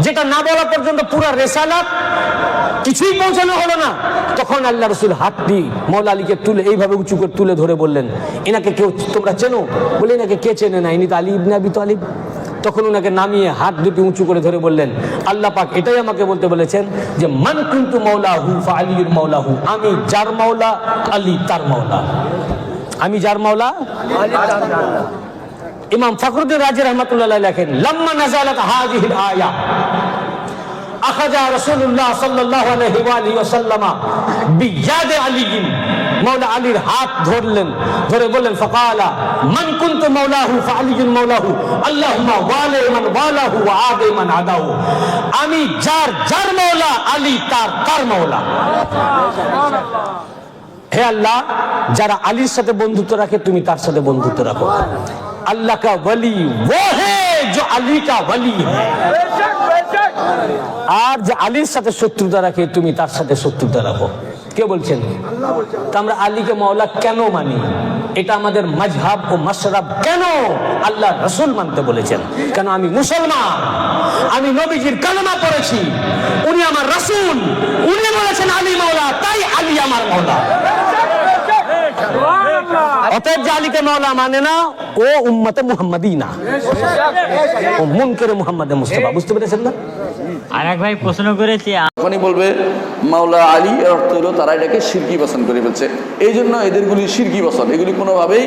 যেটা না বলা পর্যন্ত পুরো রিসালাত কিছুই পৌঁছানো হলো না। তখন আল্লাহ রাসূল হাত দিয়ে মাওলা আলীকে তুলে এইভাবে উঁচু করে তুলে ধরে বললেন, এনাকে কেউ তোমরা চেনো? বলে, এনাকে কে চেনে না, ইনি তো আলী ইবনে আবি তালিব। তখন ওনাকে নামিয়ে হাত দুটি উঁচু করে ধরে বললেন, আল্লাহ পাক এটাই আমাকে বলতে বলেছেন যে মান কুনতু মাওলাহু ফাআলিয়ুল মাওলাহু, আমি যার মাওলা আলী তার মাওলা। আমি যার মাওলা আলী তার মাওলা। ইমাম ফখরুদ্দিন রাজি রহমাতুল্লাহ আলাইহি লেখেন, লাম্মা নাযালাত হাযিহিল আয়াহ আখাযা রাসূলুল্লাহ সাল্লাল্লাহু আলাইহি ওয়া আলিহি ওয়াসাল্লাম বিয়াদে আলী, মাওলা আলীর হাত ধরলেন, ধরে বললেন, ফাকালা মান কুনতু মাওলাহু ফাআলিকুল মাওলাহু আল্লাহুম্মা ওয়ালি মান ওয়ালাহু ওয়া আদি মান আদাহু, আমি যার মাওলা আলী তার মাওলা। হে আল্লাহ, যারা আলীর সাথে বন্ধুত্ব রাখে তুমি তার সাথে বন্ধুত্ব রাখো। আল্লাহ কা ওয়ালি वो है जो अली का वली है, আর যে আলীর সাথে শত্রুতা রাখে তুমি তার সাথে শত্রুতা রাখো। কে বলছেন? তা আমরা আলীকে মাওলা কেন মানি? এটা আমাদের মাযহাব ও মাশরাব। কেন আল্লাহ রাসূল মানতে বলেছেন? কেন আমি মুসলমান, আমি নবীজির কালেমা পড়েছি, উনি আমার রাসূল, উনি বলেছেন আলী মাওলা, তাই আলী আমার মাওলা। অতএব যে আলীকে মাওলা মানে না, ও উম্মতে মুহাম্মাদি না, ও মুনকারে মুহাম্মদে মুস্তাফা। বুঝতে পেরেছেন না? আর এক ভাই প্রশ্ন করেছে, যখনই বলবে মাওলা আলী, এর অর্থ হলো তারা এটাকে শিরকি বচন করে ফেলছে। এই জন্য এদেরগুলি শিরকি বচন, এগুলি কোনোভাবেই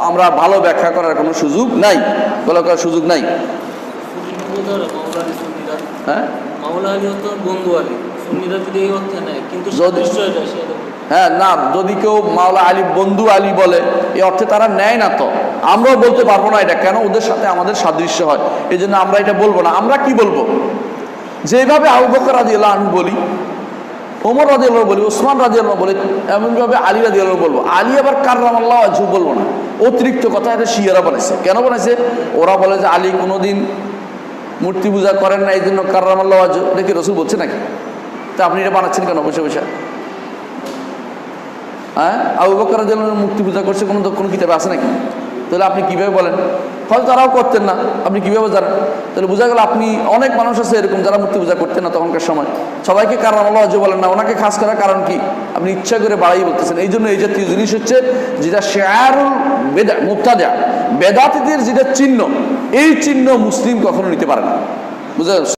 আমরা ভালো ব্যাখ্যা করার কোনো সুযোগ নাই, বলা করার সুযোগ নাই। মাওলা আলী সুন্নিরা, হ্যাঁ মাওলা আলী অর্থ বন্ধু আলী, সুন্নিরা যদি এই অর্থে নেয়, কিন্তু যদি- সাদৃশ্য এটা সেটা হ্যাঁ না, যদি কেউ মাওলা আলী বন্ধু আলী বলে এই অর্থে তারা নেয় না, তো আমরাও বলতে পারবো না এটা, কেন ওদের সাথে আমাদের সাদৃশ্য হয়। এই জন্য আমরা এটা বলবো না। আমরা কি বলবো? যেভাবে আবু বকর রাদিয়াল্লাহু আনহু বলি, ওমর রাদিয়াল্লাহু বলি, ওসমান রাদিয়াল্লাহু বলি, এমনভাবে আলী রাদিয়াল্লাহু বলবো। আলী আবার কাররামাল্লাহু ওয়াজহু বলবো না। অতিরিক্ত কথা এটা শিয়ারা বানাইছে। কেন বানাইছে? ওরা বলে যে আলী কোনোদিন মূর্তি পূজা করেন না, এই জন্য কাররামাল্লাহু ওয়াজহু। এটা কি রাসূল বলছে নাকি? তা আপনি এটা বানাচ্ছেন কেন বসে বসে? হ্যাঁ, আবু বকর রাদিয়াল্লাহু আনহু মূর্তি পূজা করছে কোনো কিতাবে আছে নাকি? তাহলে আপনি কিভাবে বলেন? হয়তো তারাও করতেন না, আপনি কিভাবে জানেন? তাহলে বোঝা গেল আপনি, অনেক মানুষ আছে এরকম যারা মূর্তি পূজা করতেন না তখনকার সময়। সবাইকে কাররামাল্লাহু ওয়াজহু বলেন না, ওনাকে খাস করার কারণ কি? আপনি ইচ্ছা করে বাড়াই বলতেছেন। এই জন্য এই জাতীয় জিনিস হচ্ছে যেটা শিআরুল বেদা, মুবতাদিআ, বেদাতীদের যেটা চিহ্ন, এই চিহ্ন মুসলিম কখনো নিতে পারে না। বুঝলেন?